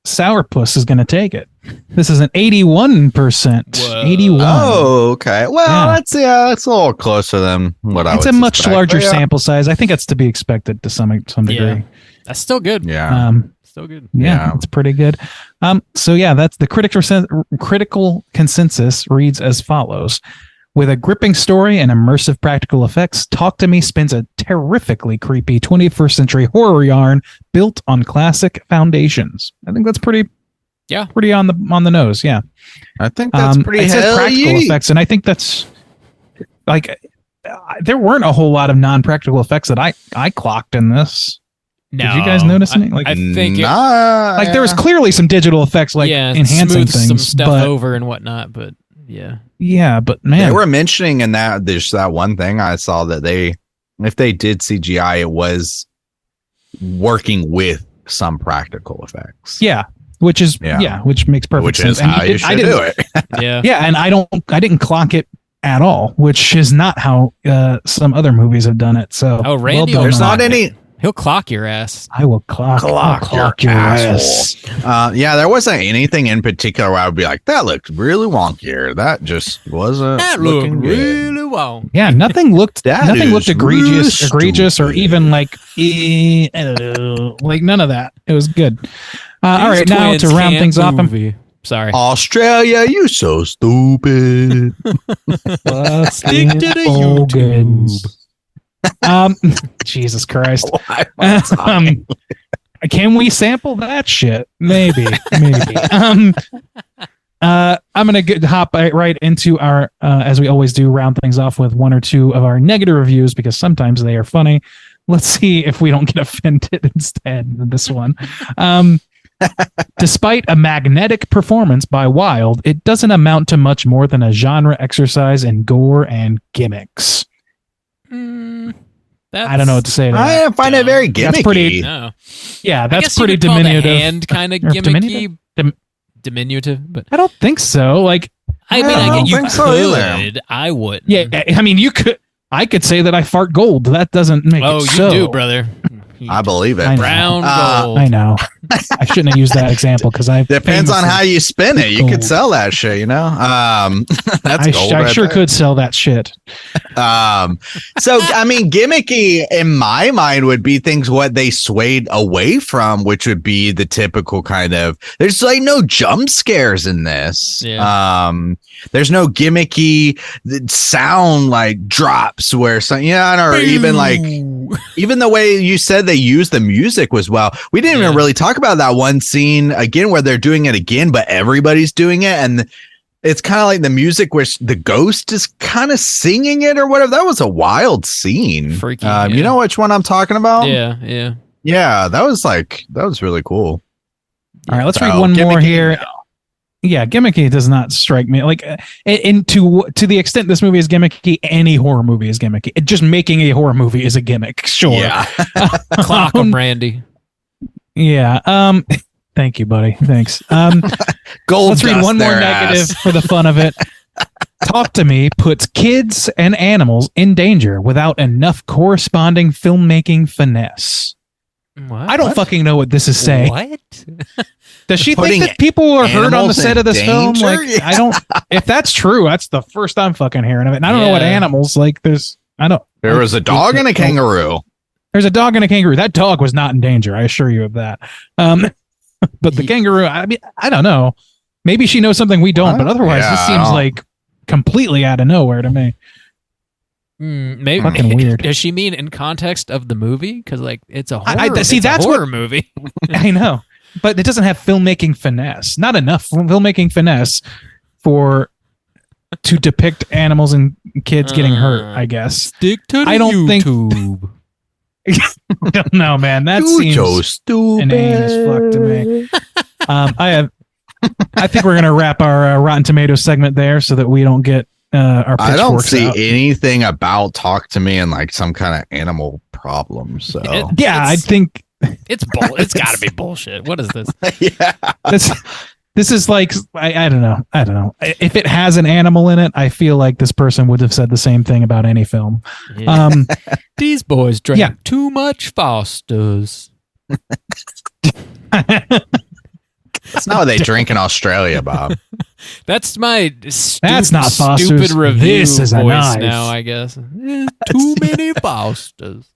sourpuss is going to take it. This is an 81%. Whoa. 81. Oh, okay. Well, that's a little closer than what I would It's a much suspect, larger but yeah. sample size. I think that's to be expected to some degree. Yeah. That's still good. Yeah. Still good. Yeah, it's pretty good. So yeah, that's the critical consensus reads as follows. With a gripping story and immersive practical effects, Talk to Me spins a terrifically creepy 21st century horror yarn built on classic foundations. I think that's pretty on the nose. Yeah, I think that's pretty it says practical effects, and I think that's like there weren't a whole lot of non-practical effects that I clocked in this. No, did you guys notice any? Like, I think there was clearly some digital effects, like enhancing smooth things, some stuff over and whatnot, but yeah, but man, they were mentioning in that there's that one thing I saw that if they did CGI, it was working with some practical effects. Yeah, which makes perfect sense. Which is how you should do it. Yeah, and I didn't clock it at all, which is not how some other movies have done it. So Randy, there's not any. He'll clock your ass. I will clock your ass. Yeah, there wasn't anything in particular where I would be like, that looked really wonky, or that just wasn't looking really wonky. Yeah, nothing looked egregious, stupid. or even like none of that. It was good. All right, now to round things off. Sorry, Australia, you so stupid. Stick to the YouTube. Jesus Christ. Can we sample that shit? Maybe. I'm gonna hop right into our as we always do, round things off with one or two of our negative reviews because sometimes they are funny. Let's see if we don't get offended instead of this one. Despite a magnetic performance by Wilde, it doesn't amount to much more than a genre exercise in gore and gimmicks. I don't know what to say to that. I find it very gimmicky. That's pretty. No. Yeah, that's pretty diminutive. And kind of gimmicky, diminutive, but I don't think so. Like, I mean, I get you could. So I wouldn't. Yeah, I mean, you could. I could say that I fart gold. That doesn't make it so. Oh, you do, brother. I believe it. Brown gold. I know. I shouldn't have used that example because I depends on how you spin it. You could sell that shit, you know. That's gold. I sure could sell that shit. So I mean, gimmicky in my mind would be things what they swayed away from, which would be the typical kind of. There's like no jump scares in this. Yeah. There's no gimmicky sound like drops where some, or even like even the way you said they used the music was we didn't even really talk about that one scene again where they're doing it again, but everybody's doing it. And it's kind of like the music where the ghost is kind of singing it or whatever. That was a wild scene. Freaky, You know which one I'm talking about? Yeah. Yeah. That was really cool. All right. Let's read one more here. No. Yeah, gimmicky does not strike me like, and to the extent this movie is gimmicky, any horror movie is gimmicky. Just making a horror movie is a gimmick, sure. Yeah, clock 'em, Randy. Yeah. Thank you, buddy. Thanks. Gold. Let's read one more negative for the fun of it. Talk to Me puts kids and animals in danger without enough corresponding filmmaking finesse. What? I don't fucking know what this is saying. What? Does she think that people are hurt on the set of this film? Like, Yeah. I don't. If that's true, that's the first I'm fucking hearing of it. And I don't know what animals like. There was a dog and a kangaroo. There's a dog and a kangaroo. That dog was not in danger. I assure you of that. But the kangaroo. I mean, I don't know. Maybe she knows something we don't. But otherwise, this seems like completely out of nowhere to me. Maybe fucking weird. Does she mean in context of the movie? Because like it's a horror. That's a horror what, movie. I know, but it doesn't have filmmaking finesse. Not enough filmmaking finesse to depict animals and kids getting hurt. I guess. Stick to the I don't YouTube. I don't know, man. That You're seems so stupid. inane as fuck to me. I think we're gonna wrap our Rotten Tomatoes segment there so that we don't get our pitchforks I don't see out. anything about Talk to Me and like some kind of animal problem. So Yeah, I think It's it's got to be bullshit. What is this? yeah. this is like I don't know. If it has an animal in it, I feel like this person would have said the same thing about any film. Yeah. These boys drank too much Foster's. That's not what they drink in Australia, Bob. That's my That's not Foster's. stupid review This is a voice knife. now, I guess. Too many Foster's.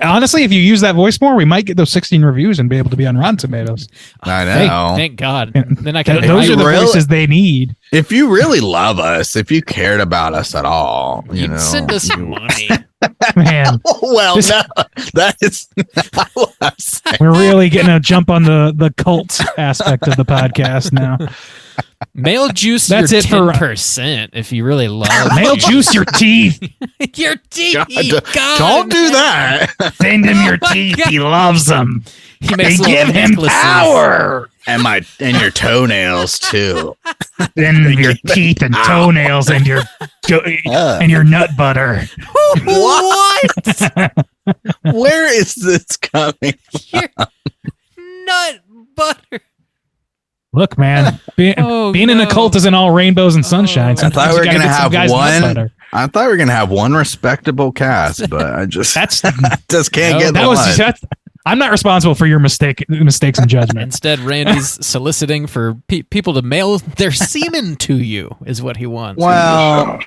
Honestly, if you use that voice more, we might get those 16 reviews and be able to be on Rotten Tomatoes. I know. Thank God. Then I can. Those are the really- voices they need. If you really love us, if you cared about us at all, you know, Send us some money. Man, well, no, that is not what I'm saying. we're really getting a jump on the cult aspect of the podcast now. Mail juice That's your it for- 10% if you really love Mail juice your teeth. your teeth. God, don't do that. Send him your teeth. He loves them. He makes They little give him necklaces. power. And your toenails too. Then your teeth and toenails and your nut butter. What? Where is this coming? Your nut butter. Look, man, being in a cult isn't all rainbows and sunshine. I thought Sometimes we were you gotta gonna get some have guy's nut butter. I thought we were gonna have one respectable cast, but I just just can't get that the was. one. I'm not responsible for your mistakes and judgment. Instead, Randy's soliciting for people to mail their semen to you, is what he wants. Well,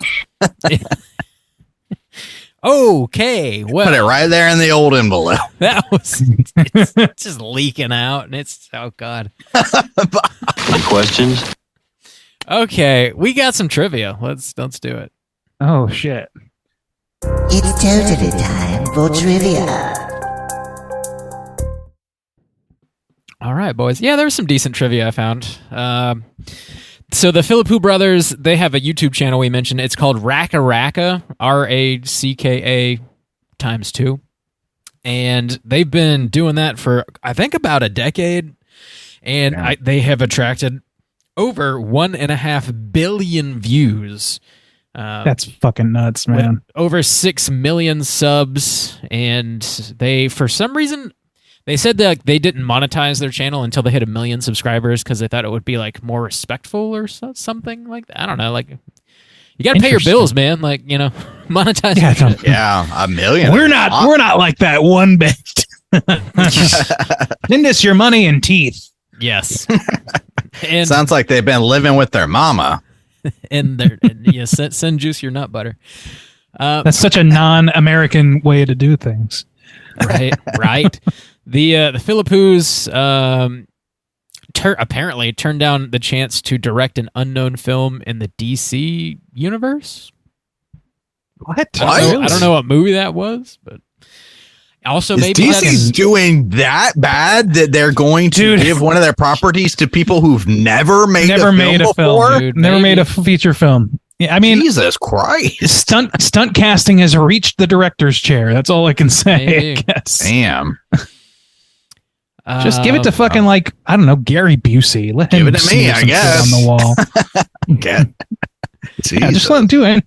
Okay, well, put it right there in the old envelope. that was it's just leaking out, and it's oh god. Any questions? Okay, we got some trivia. Let's do it. Oh shit! It's totally time for trivia. All right, boys. Yeah, there's some decent trivia I found. So the Philippou brothers, they have a YouTube channel we mentioned. It's called Racka Racka, RACKA ×2. And they've been doing that for, I think, about a decade. And they have attracted over 1.5 billion views. That's fucking nuts, man. Over 6 million subs. And they, for some reason... They said that they didn't monetize their channel until they hit 1 million subscribers because they thought it would be like more respectful or something like that. I don't know. Like, you got to pay your bills, man. Like, you know, monetize. Yeah, 1 million. We're not like that one bit. Send us your money and teeth. Yes. And sounds like they've been living with their mama. and send juice your nut butter. That's such a non-American way to do things. Right. The Philippous apparently turned down the chance to direct an unknown film in the DC universe. What? I don't know what movie that was, but also maybe DC's doing that bad that they're going to give one of their properties to people who've never made a film before. Dude, never made a feature film. Yeah, I mean, Jesus Christ! Stunt casting has reached the director's chair. That's all I can say. I guess. Damn. Just give it to fucking I don't know, Gary Busey. Let him give it to me, I guess. On the wall. Okay. Yeah, just let him do it.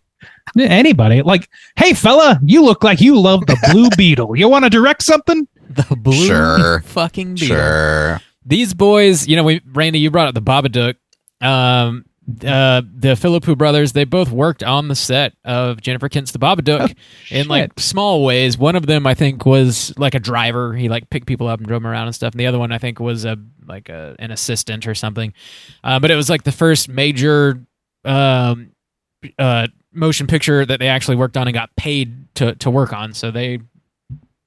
Anybody. Like, hey fella, you look like you love the Blue Beetle. You want to direct something? The Blue fucking Beetle. Sure. These boys, Randy, you brought up the Babadook. The Philippou brothers, they both worked on the set of Jennifer Kent's The Babadook in like small ways. One of them, I think, was like a driver. He like picked people up and drove them around and stuff. And the other one, I think, was an assistant or something. But it was like the first major motion picture that they actually worked on and got paid to work on. So they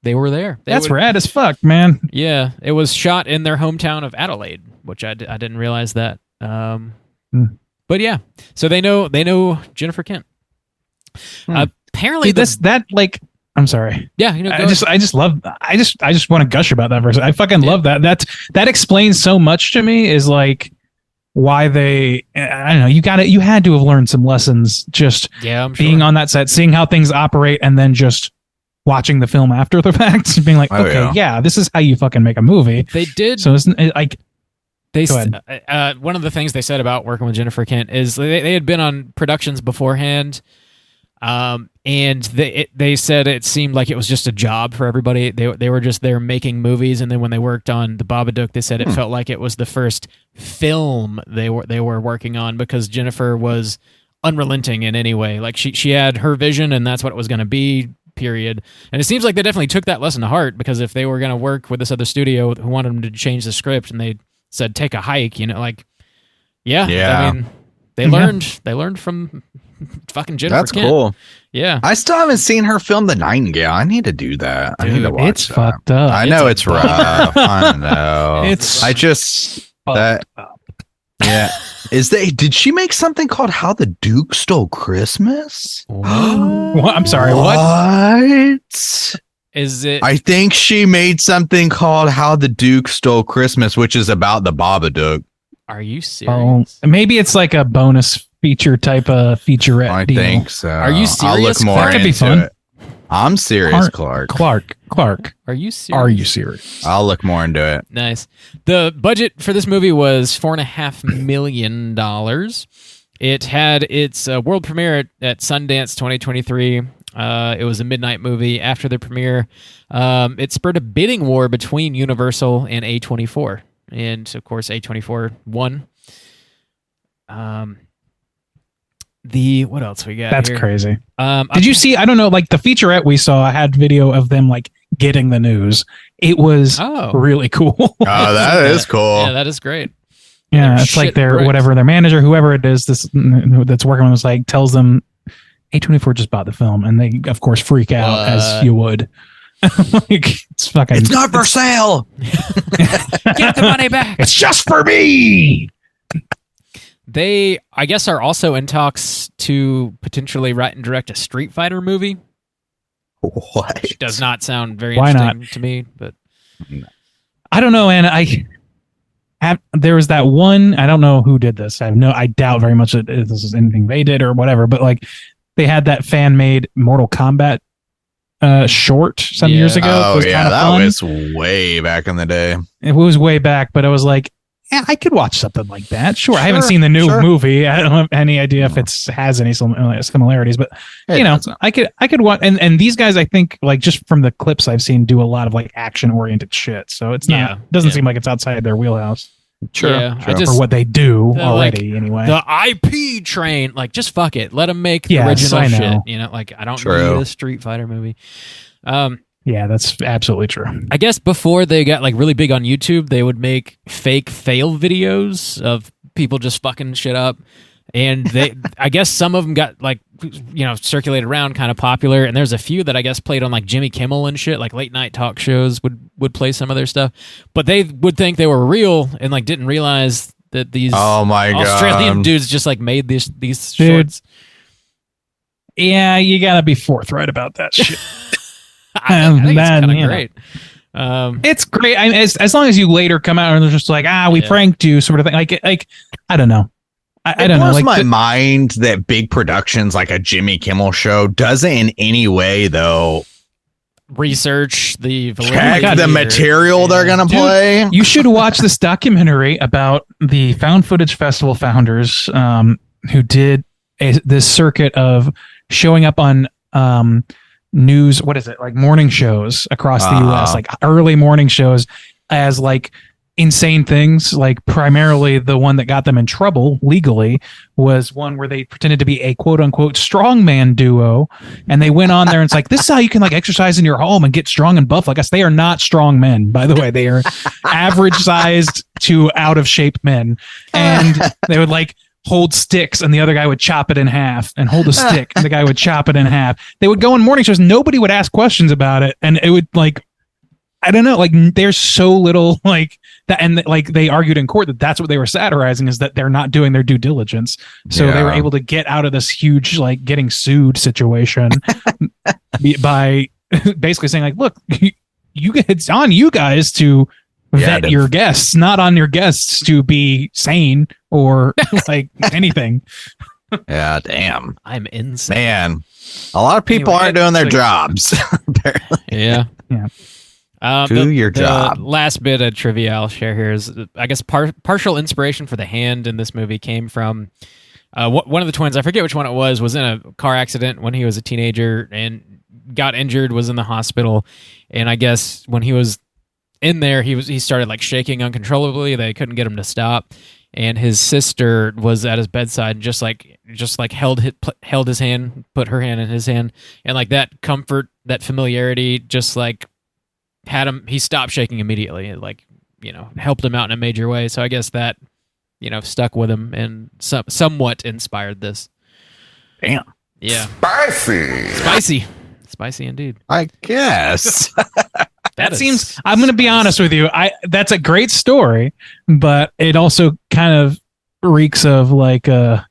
were there. That's rad as fuck, man. Yeah, it was shot in their hometown of Adelaide, which I didn't realize that. But yeah, so they know Jennifer Kent. Apparently, I'm sorry. Yeah, I just want to gush about that verse. I fucking love that. That explains so much to me. Is like why they. I don't know. You had to have learned some lessons just I'm being on that set, seeing how things operate, and then just watching the film after the fact and being like, yeah, this is how you fucking make a movie. They did. So isn't it like, one of the things they said about working with Jennifer Kent is they had been on productions beforehand, and they said it seemed like it was just a job for everybody. They were just there making movies, and then when they worked on the Babadook, they said it felt like it was the first film they were working on, because Jennifer was unrelenting in any way. Like she had her vision, and that's what it was going to be. Period. And it seems like they definitely took that lesson to heart, because if they were going to work with this other studio who wanted them to change the script, and they said take a hike, like, yeah. I mean, they learned from fucking Jennifer That's Kent. cool. Yeah, I still haven't seen her film The Nightingale. I need to do that. Dude, I need to watch it's that. fucked up. I know it's rough. I know. Yeah. Did she make something called How the Duke Stole Christmas? What? I'm sorry, what? Is it? I think she made something called How the Duke Stole Christmas, which is about the Babadook. Are you serious? Maybe it's like a bonus feature type of featurette. I deal. think so. Are you serious? I'll look more That could be into fun. it. I'm serious, Clark. Clark. Are you serious? Are you serious? I'll look more into it. Nice. The budget for this movie was $4.5 million. It had its world premiere at Sundance 2023. It was a midnight movie. After the premiere, it spurred a bidding war between Universal and A24. And, of course, A24 won. What else we got That's here? crazy. Did you see, I don't know, like the featurette we saw, I had video of them like getting the news. It was really cool. Oh, that is cool. Yeah, that is great. Yeah, it's like their manager, whoever it is, that's working on this, like tells them A24 just bought the film, and they of course freak out as you would. Like it's not for sale. Get the money back. It's just for me. They, I guess, are also in talks to potentially write and direct a Street Fighter movie. What? Which does not sound very Why interesting to me, but I don't know, and there was that one, I don't know who did this. I doubt very much that this is anything they did or whatever, but like they had that fan-made Mortal Kombat short some years ago. Oh, that fun. Was way back in the day. It was way back, but I was like, yeah, I could watch something like that. Sure. I haven't seen the new movie. I don't have any idea if it has any similarities, but I could watch. And these guys, I think, like just from the clips I've seen, do a lot of like action oriented shit. So it's doesn't seem like it's outside their wheelhouse. Sure. For what they do already, anyway. The IP train, like, just fuck it. Let them make the original shit. Like, I don't need a Street Fighter movie. Yeah, that's absolutely true. I guess before they got like really big on YouTube, they would make fake fail videos of people just fucking shit up. And I guess some of them got like, circulated around, kind of popular. And there's a few that I guess played on like Jimmy Kimmel and shit, like late night talk shows would play some of their stuff. But they would think they were real and like didn't realize that these Australian dudes just like made these shorts. Yeah, you gotta be forthright about that shit. I think it's kind of great. It's great. I mean, as long as you later come out and they're just like, we pranked you, sort of thing. Like I don't know. I don't know. It blows my mind that big productions like a Jimmy Kimmel show doesn't in any way though research the material they're gonna play. You should watch this documentary about the found footage festival founders who did this circuit of showing up on news, what is it, like morning shows across the US, like early morning shows, as like insane things. Like primarily the one that got them in trouble legally was one where they pretended to be a quote unquote strongman duo, and they went on there and it's like, this is how you can like exercise in your home and get strong and buff like us. They are not strong men, by the way. They are average sized to out of shape men, and they would like hold sticks and the other guy would chop it in half, and hold a stick and the guy would chop it in half. They would go on morning shows. Nobody would ask questions about it. And it would like, I don't know, like there's so little like that. And like they argued in court that that's what they were satirizing, is that they're not doing their due diligence. So they were able to get out of this huge, like getting sued situation by basically saying like, look, it's on you guys to vet your guests, not on your guests to be sane or like anything. Yeah, damn. I'm insane. Man, a lot of people Anyway, aren't doing their like- jobs. Apparently. Yeah. Yeah. Do your job. Last bit of trivia I'll share here is, I guess, partial inspiration for the hand in this movie came from one of the twins. I forget which one it was in a car accident when he was a teenager and got injured, was in the hospital. And I guess when he was in there, he started like shaking uncontrollably. They couldn't get him to stop. And his sister was at his bedside, and just like held his hand, put her hand in his hand, and like that comfort, that familiarity, just like had him. He stopped shaking immediately. It, like, helped him out in a major way. So I guess that stuck with him and somewhat inspired this. Damn. Yeah, spicy indeed. I guess. That seems. I'm going to be honest with you. That's a great story, but it also kind of reeks of like a,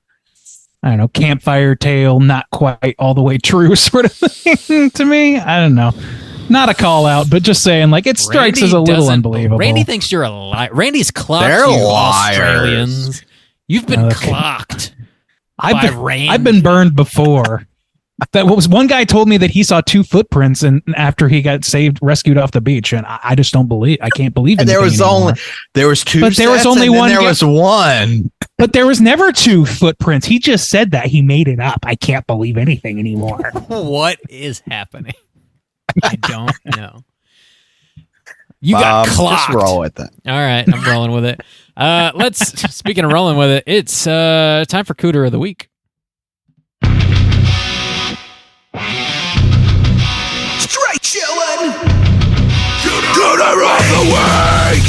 I don't know, campfire tale, not quite all the way true sort of thing to me. I don't know. Not a call out, but just saying, like, it strikes Randy as a little doesn't- unbelievable. Randy thinks you're a liar. Randy's clocked They're you, liars. Australians. You've been Okay. clocked by Randy. I've been burned before. That was one guy told me that he saw 2 footprints and after he got rescued off the beach, and I just don't believe. I can't believe it. And there was 2. But there was sets, only and then one There guy- was one. But there was never 2 footprints. He just said that. He made it up. I can't believe anything anymore. What is happening? I don't know. You got clocked. Just roll with it. All right, I'm rolling with it. Speaking of rolling with it, it's time for Cooter of the Week. Straight chillin'. Cooter of the week.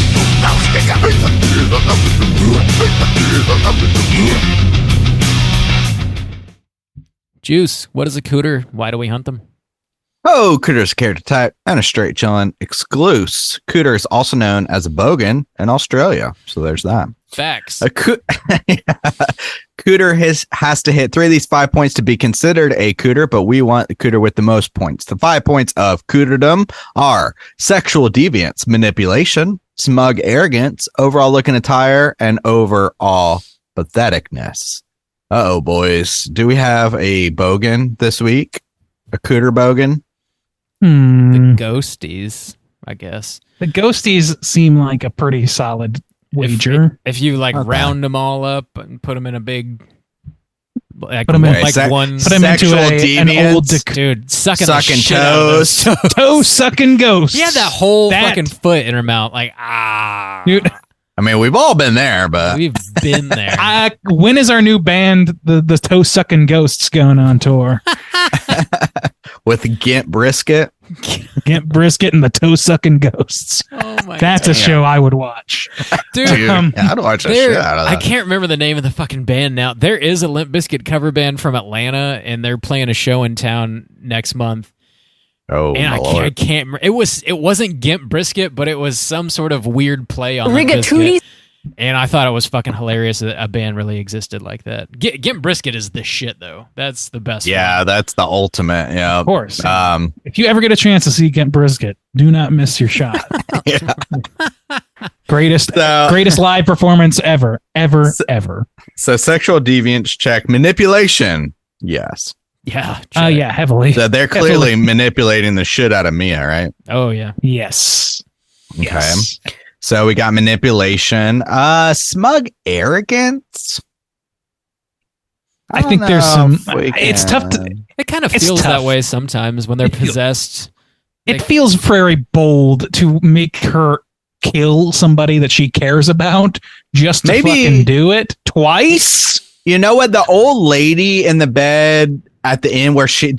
Juice, what is a cooter? Why do we hunt them? Oh, Cooter's a character type and a straight chillin' exclusive. Cooter is also known as a bogan in Australia. So there's that. Facts. A Cooter has to hit 3 of these 5 points to be considered a Cooter, but we want the Cooter with the most points. The 5 points of Cooterdom are sexual deviance, manipulation, smug arrogance, overall looking attire, and overall patheticness. Uh-oh, boys. Do we have a bogan this week? A Cooter bogan? The ghosties, I guess. The ghosties seem like a pretty solid wager. If you like Okay. round them all up and put them in a big, like, Put 'em in- like one, Put them into Sexual an old deviance. dude, sucking the Sucking shit out of those toes. toe sucking ghost. He had that whole That- fucking foot in her mouth, like Dude, I mean, we've all been there, but we've been there. when is our new band, the toe sucking ghosts, going on tour? with Gint Brisket. Get Brisket and the toe sucking ghosts. Oh my That's a show I would watch. dude. Dude, Um, I'd watch that There, shit out of I that. can't remember the name of the fucking band now. There is a Limp Bizkit cover band from Atlanta, and they're playing a show in town next month. Oh, And my I Lord. can't. It wasn't Gimp Brisket, but it was some sort of weird play on Limp Rigatooties? Bizkit. And I thought it was fucking hilarious that a band really existed like that. Gimp Brisket is the shit, though. That's the best. Yeah, one. that's the ultimate. Yeah, Of course. Um, If you ever get a chance to see Get Brisket, do not miss your shot. yeah. Greatest So- greatest live performance ever. Ever. So sexual deviance check, manipulation. Yes. Yeah. Yeah, heavily. So they're clearly manipulating the shit out of Mia, right? Oh yeah. Yes. Okay. Yes. So we got manipulation. Smug arrogance. I think don't there's know some. if we It's tough to. can- It kind of It's feels that tough. way sometimes when they're possessed. It feels very bold to make her kill somebody that she cares about just to Maybe- fucking do it twice. You know what? The old lady in the bed at the end where she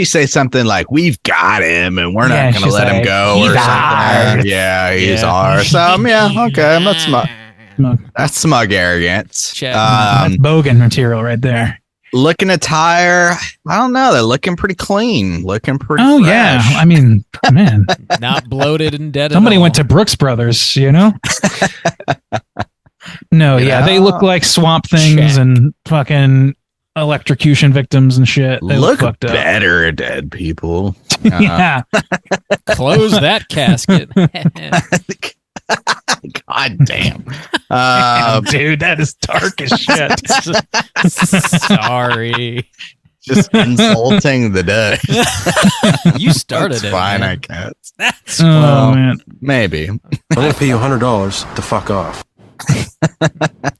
say something like, "We've got him and we're Yeah, not going to she's let him like, go," "He's or something. ours. Yeah, he's Yeah. ours. So yeah, okay, that's smug. That's smug arrogance. Check. That's bogan material right there. Looking attire, I don't know. They're looking pretty clean. Looking pretty. Oh fresh. yeah, I mean, man, Not bloated and dead. somebody at all. went to Brooks Brothers, you know. No, yeah, they look like swamp things Check. and fucking electrocution victims and shit. They look fucked up. better, dead people. Yeah, Close that casket. God God damn. Dude, that is dark as shit. Sorry. Just insulting the day. You started That's it. fine, Man. I guess. That's Man. Maybe. I'm going to pay you $100 to fuck off.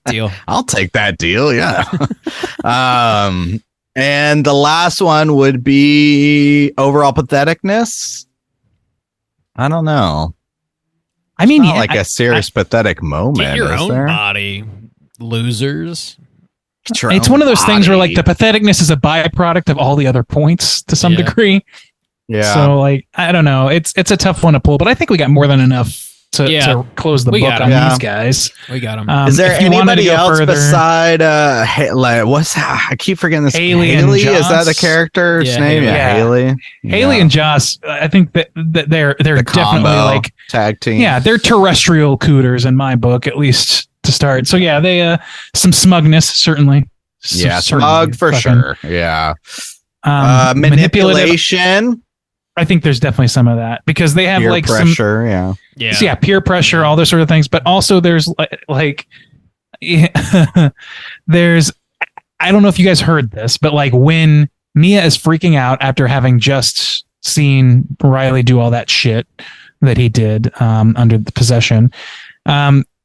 deal. I'll take that deal. Yeah. And the last one would be overall patheticness. I don't know. I mean, Not like a serious pathetic moment. Get your is own there? body, losers. Get your it's own one of those things where like body. the patheticness is a byproduct of all the other points to some Yeah. degree. Yeah. So like, I don't know. It's a tough one to pull, but I think we got more than enough to close the We book got on 'em. these guys. We got them. Is there if you wanted to anybody go else further- beside what's I keep forgetting this. Haley and Haley is that the Joss? character's Yeah, name? Haley. Yeah, Haley. Haley Yeah. and Joss, I think that they're the definitely combo like tag team. yeah, they're terrestrial cooters in my book, at least to start. So yeah, they some smugness certainly. Yeah, Certainly. smug for Fucking, sure. Yeah. manipulative. Manipulation, I think there's definitely some of that because they have peer like pressure. Yeah. yeah, peer pressure, all those sort of things. But also there's like there's I don't know if you guys heard this, but like when Mia is freaking out after having just seen Riley do all that shit that he did under the possession,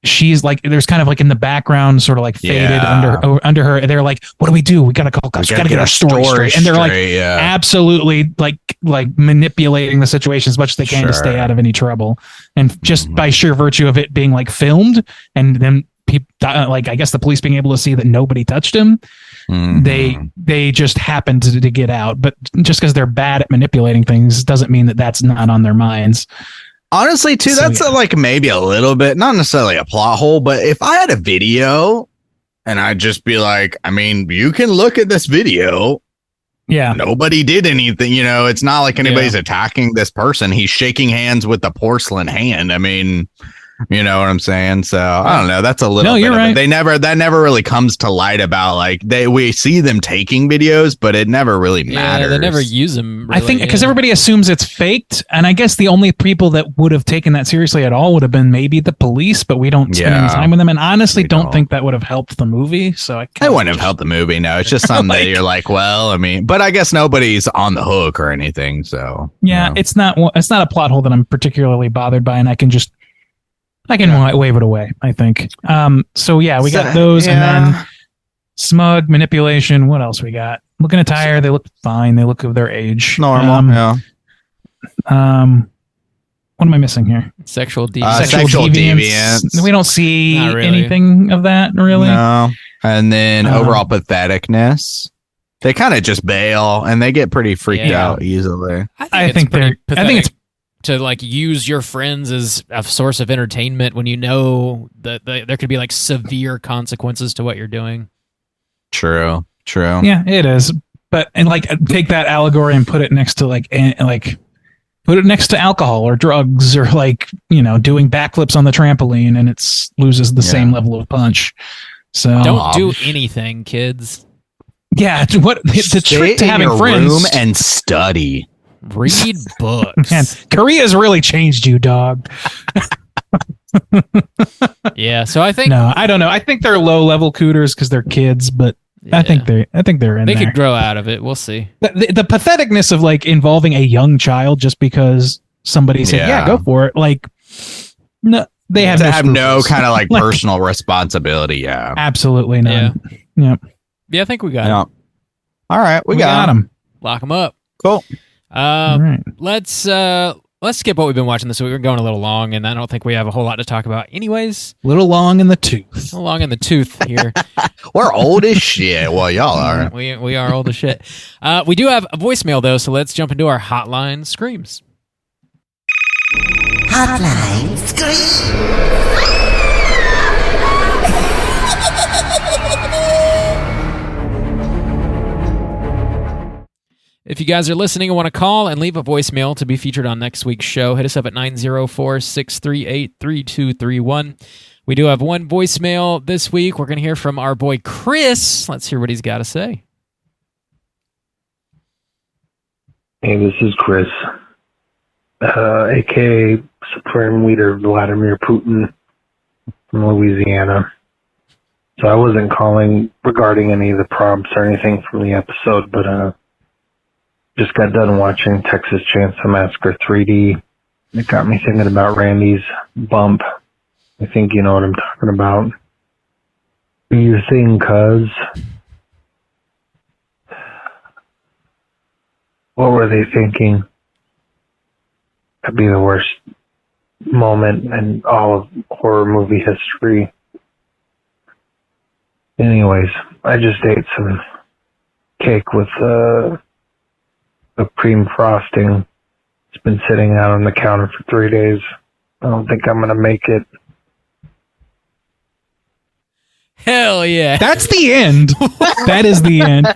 she's like, there's kind of like in the background, sort of like faded Yeah. under her. They're like, what do? We gotta call cops. We gotta get our story straight. And they're like, yeah. absolutely like manipulating the situation as much as they can to Sure. stay out of any trouble. And just by sheer virtue of it being like filmed, and then people like I guess the police being able to see that nobody touched him, they just happened to get out. But just because they're bad at manipulating things doesn't mean that that's not on their minds. Honestly, too, So, that's yeah. like maybe a little bit, not necessarily a plot hole, but if I had a video and I'd just be like, I mean, you can look at this video. Yeah. Nobody did anything. You know, it's not like anybody's attacking this person. He's shaking hands with the porcelain hand. I mean, you know what I'm saying? So I don't know. That's a little No, bit you're of right. it. That never really comes to light about like we see them taking videos, but it never really matters. They never use them. I think because everybody assumes it's faked, and I guess the only people that would have taken that seriously at all would have been maybe the police, but we don't spend any time with them, and honestly don't think that would have helped the movie. So It wouldn't have helped the movie. No, it's just something that you're like, well, I mean, but I guess nobody's on the hook or anything. So yeah, it's not a plot hole that I'm particularly bothered by, and I can wave it away, I think. So yeah, we got those, and then smug, manipulation. What else we got? Looking at Tyre, they look fine. They look of their age. normal. What am I missing here? Sexual deviance. Sexual deviance. We don't see Not really. anything of that, really. No. And then overall patheticness. They kind of just bail and they get pretty freaked out easily. I think it's to like use your friends as a source of entertainment when you know that there could be like severe consequences to what you're doing. True. Yeah, it is. But and like take that allegory and put it next to put it next to alcohol or drugs or like, you know, doing backflips on the trampoline, and it loses the same level of punch. So Don't do anything, kids. Yeah, what the trick to in having your friends room and study. Read books. Man, Korea's really changed you, dog. Yeah, so I think No, I don't know. I think they're low level cooters because they're kids, but I think they're in they there. could grow out of it. We'll see. The patheticness of like involving a young child just because somebody said, "Yeah, go for it." Like, no, they have to no have no scruples. kind of like personal responsibility. Yeah. Absolutely none. Yeah. Yeah, I think we got Yeah. it. All right. We got them. Lock them up. Cool. All right. Let's skip what we've been watching this week. We're going a little long, and I don't think we have a whole lot to talk about. Anyways, Little long in the tooth. a little long in the tooth here. We're old as shit. Well, y'all are. We are old as shit. We do have a voicemail though, so let's jump into our hotline screams. Hotline Scream. If you guys are listening and want to call and leave a voicemail to be featured on next week's show, hit us up at 904-638-3231. We do have one voicemail this week. We're going to hear from our boy Chris. Let's hear what he's got to say. Hey, this is Chris, aka Supreme Leader Vladimir Putin. from Louisiana. So I wasn't calling regarding any of the prompts or anything from the episode, but just got done watching Texas Chainsaw Massacre 3D. It got me thinking about Randy's bump. I think you know what I'm talking about. Do your thing, cuz. What were they thinking? That'd be the worst moment in all of horror movie history. Anyways, I just ate some cake with cream frosting. It's been sitting out on the counter for 3 days. I don't think I'm going to make it. Hell yeah. That's the end. That is the end.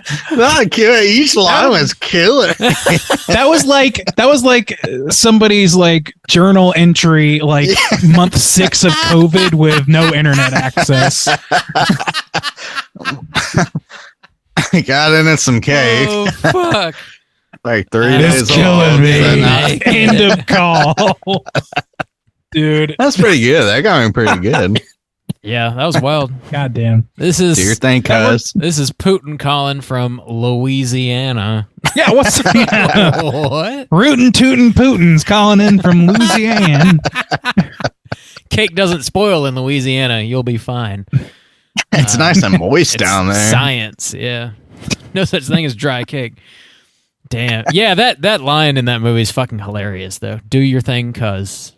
Each line was killing. That was like somebody's like journal entry, like month 6 of COVID with no internet access. Got into some cake. Oh, fuck. Like 3 It's days killing old. me. End of call. Dude. That's pretty good. That got me pretty good. Yeah, that was wild. Goddamn. This is Do your thing, cuz. This is Putin calling from Louisiana. Yeah, what's What? Rootin' Tootin' Putin's calling in from Louisiana. Cake doesn't spoil in Louisiana. You'll be fine. It's nice and moist down there. Science, yeah. No such thing as dry cake. Damn. Yeah, that line in that movie is fucking hilarious, though. Do your thing, cuz.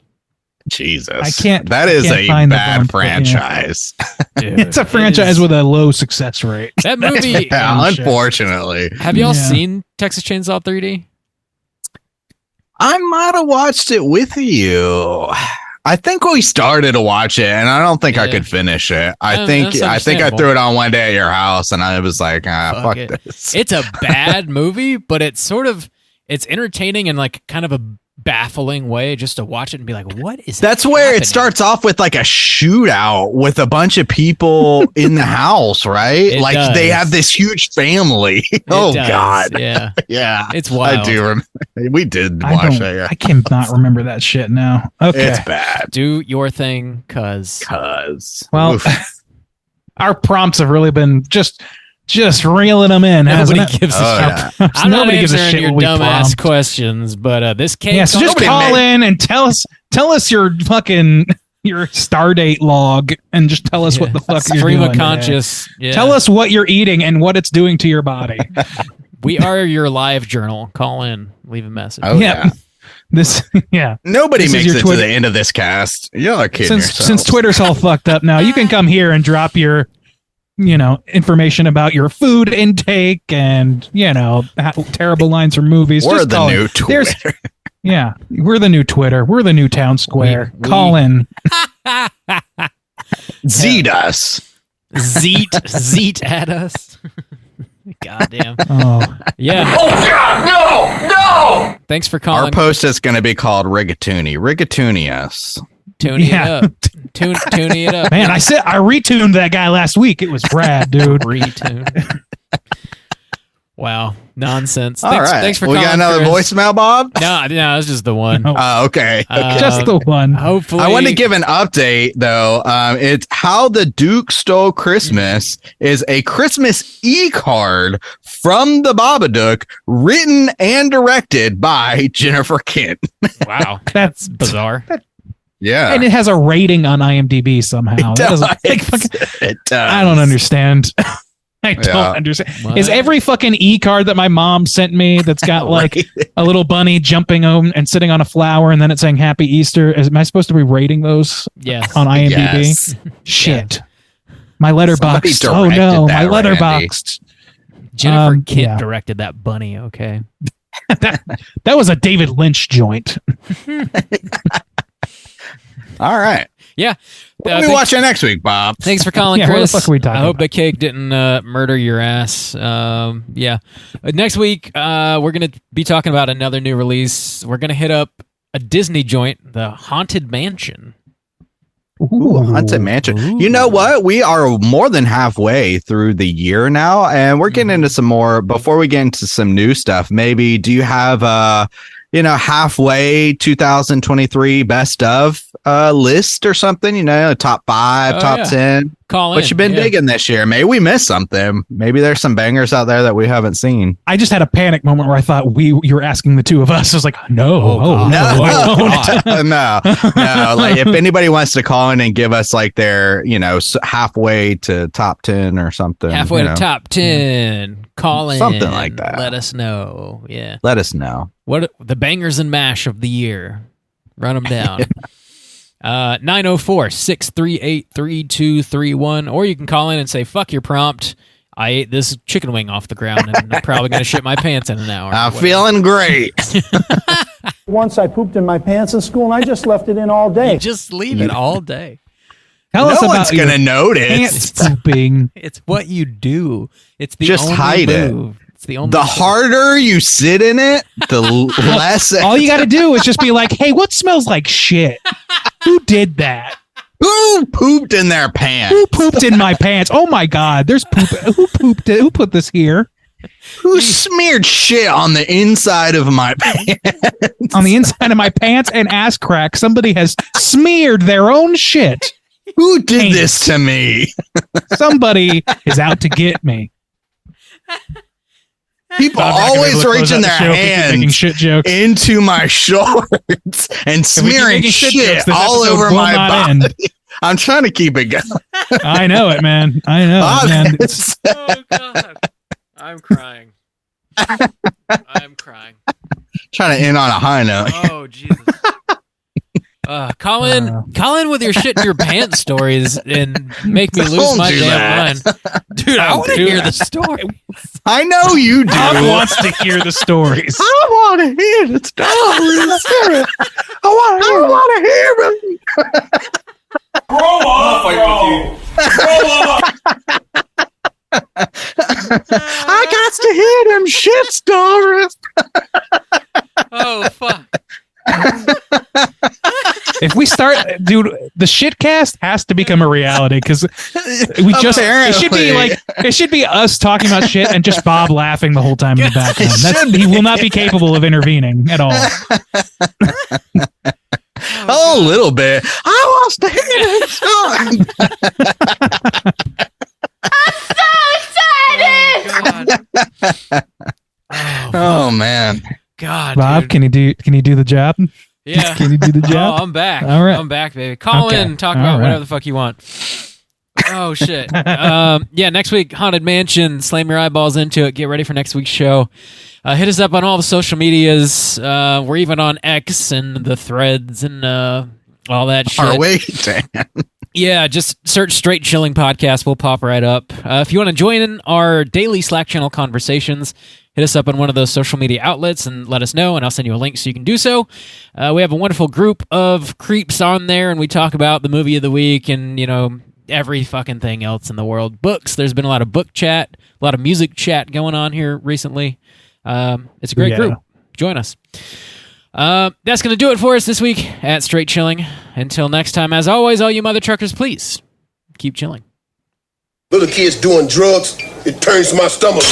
Jesus. That is can't a find the bad bump, franchise. Dude, It's a franchise with a low success rate. that movie. Yeah, unfortunately. Have y'all seen Texas Chainsaw 3D? I might have watched it with you. I think we started to watch it, and I don't think I could finish it. I think I threw it on one day at your house, and I was like, fuck this. It's a bad movie, but it's entertaining in like kind of a baffling way just to watch it and be like, what is That's where it starts off with like a shootout with a bunch of people in the house, right? They have this huge family. God. Yeah. Yeah. It's wild. I do remember. We did watch it. Yeah. I cannot remember that shit now. Okay. It's bad. Do your thing, cuz. Well, our prompts have really been just reeling them in. Nobody hasn't it? gives a shit. Prompts. I'm not Nobody gives a answering shit your what we dumbass prompt. questions, but this cake. Yeah, so just call in and tell us your fucking your Stardate log and just tell us what the fuck you're stream doing of conscious. Yeah. Tell us what you're eating and what it's doing to your body. We are your live journal. Call in, leave a message. Oh, yeah. Nobody This is makes your it Twitter- to the end of this cast. You're kidding yourselves. Since Twitter's all fucked up now, you can come here and drop your information about your food intake and terrible lines from movies. We're Just the call new in. Twitter. We're the new Twitter. We're the new town square. Call in. Zeet us. Zeet at us. Goddamn. Oh. Yeah. Oh, God, no! Thanks for calling. Our post is going to be called Rigatoonie. Rigatoonie us. Tuning it up. Tuning it up. Man, I retuned that guy last week. It was rad, dude. Retune. Wow. Nonsense. All right. Thanks for we calling, got another Chris. voicemail, Bob? No, it's just the one. Okay. Just the one. Hopefully. I wanted to give an update, though. It's How the Duke Stole Christmas is a Christmas e-card from the Babadook, written and directed by Jennifer Kent. Wow. That's bizarre. Yeah. And it has a rating on IMDb somehow. That doesn't It does. I don't understand. I don't understand. What? Is every fucking e-card that my mom sent me that's got like a little bunny jumping on and sitting on a flower and then it's saying Happy Easter? Am I supposed to be rating those Yes. on IMDb? Yes. Shit. My letterboxd. Somebody Oh no, directed my that, Randy. letterboxd. Jennifer Kent yeah. directed that bunny, okay? That was a David Lynch joint. All right. Yeah. What are we watching next week, Bob? Thanks for calling, Yeah, Chris. what the fuck are we talking I hope about? the cake didn't murder your ass. Yeah. Next week, we're going to be talking about another new release. We're going to hit up a Disney joint, The Haunted Mansion. Ooh, Haunted Mansion. Ooh. You know what? We are more than halfway through the year now, and we're getting into some more. Before we get into some new stuff, maybe do you have halfway 2023 best of list or something, top 5, top 10. What you been digging this year? Maybe we missed something. Maybe there's some bangers out there that we haven't seen. I just had a panic moment where I thought you were asking the two of us. I was like, no. No. Like if anybody wants to call in and give us like their, halfway to top 10 or something. Halfway to top 10. Call in. Something like that. Let us know. Yeah. Let us know. What the bangers and mash of the year. Run them down. 904-638-3231, or you can call in and say, fuck your prompt. I ate this chicken wing off the ground and I'm probably going to shit my pants in an hour. I'm feeling great. Once I pooped in my pants in school and I just left it in all day. You just leave it all day. Tell us about one's going to notice. Pants pooping. It's what you do. It's the just only hide move. it. It's the only the harder you sit in it, the less. All you got to do is just be like, hey, what smells like shit? Who did that? Who pooped in their pants? Who pooped in my pants? Oh my God, there's poop. Who pooped it? Who put this here? Who smeared shit on the inside of my pants? On the inside of my pants and ass crack, somebody has smeared their own shit. Who did this to me? Somebody is out to get me. People always reaching their hands into my shorts and smearing shit all over my body. I'm trying to keep it going. I know it, man. I know it, man. Oh, God. I'm crying. I'm crying. Trying to end on a high note. Oh, Jesus. Call in with your shit in your pants stories and make me lose my damn mind. Dude, I want to hear the story. I know you do. Bob wants to hear the stories. I want to hear the stories. I want to hear them. Grow up, I got to hear them shit stories. Oh, fuck. If we start, dude, the shitcast has to become a reality because it should be us talking about shit and just Bob laughing the whole time in the background. He will not be capable of intervening at all. A little bit. I want to hear this song. I'm so excited! Oh man. God, Bob, dude. can you do the job? Yeah. Can you do the job? Oh, I'm back. All right. I'm back, baby. Call in, talk about whatever the fuck you want. Oh shit. Yeah, next week, Haunted Mansion. Slam your eyeballs into it. Get ready for next week's show. Hit us up on all the social medias. We're even on X and the threads and all that shit. Are we? Damn. Yeah, just search Straight Chilling Podcast. We'll pop right up. If you want to join in our daily Slack channel conversations, hit us up on one of those social media outlets and let us know, and I'll send you a link so you can do so. We have a wonderful group of creeps on there, and we talk about the movie of the week and, every fucking thing else in the world. Books. There's been a lot of book chat, a lot of music chat going on here recently. It's a great group. Join us. That's going to do it for us this week at Straight Chilling. Until next time, as always, all you mother truckers, please keep chilling. Little kids doing drugs, it turns my stomach.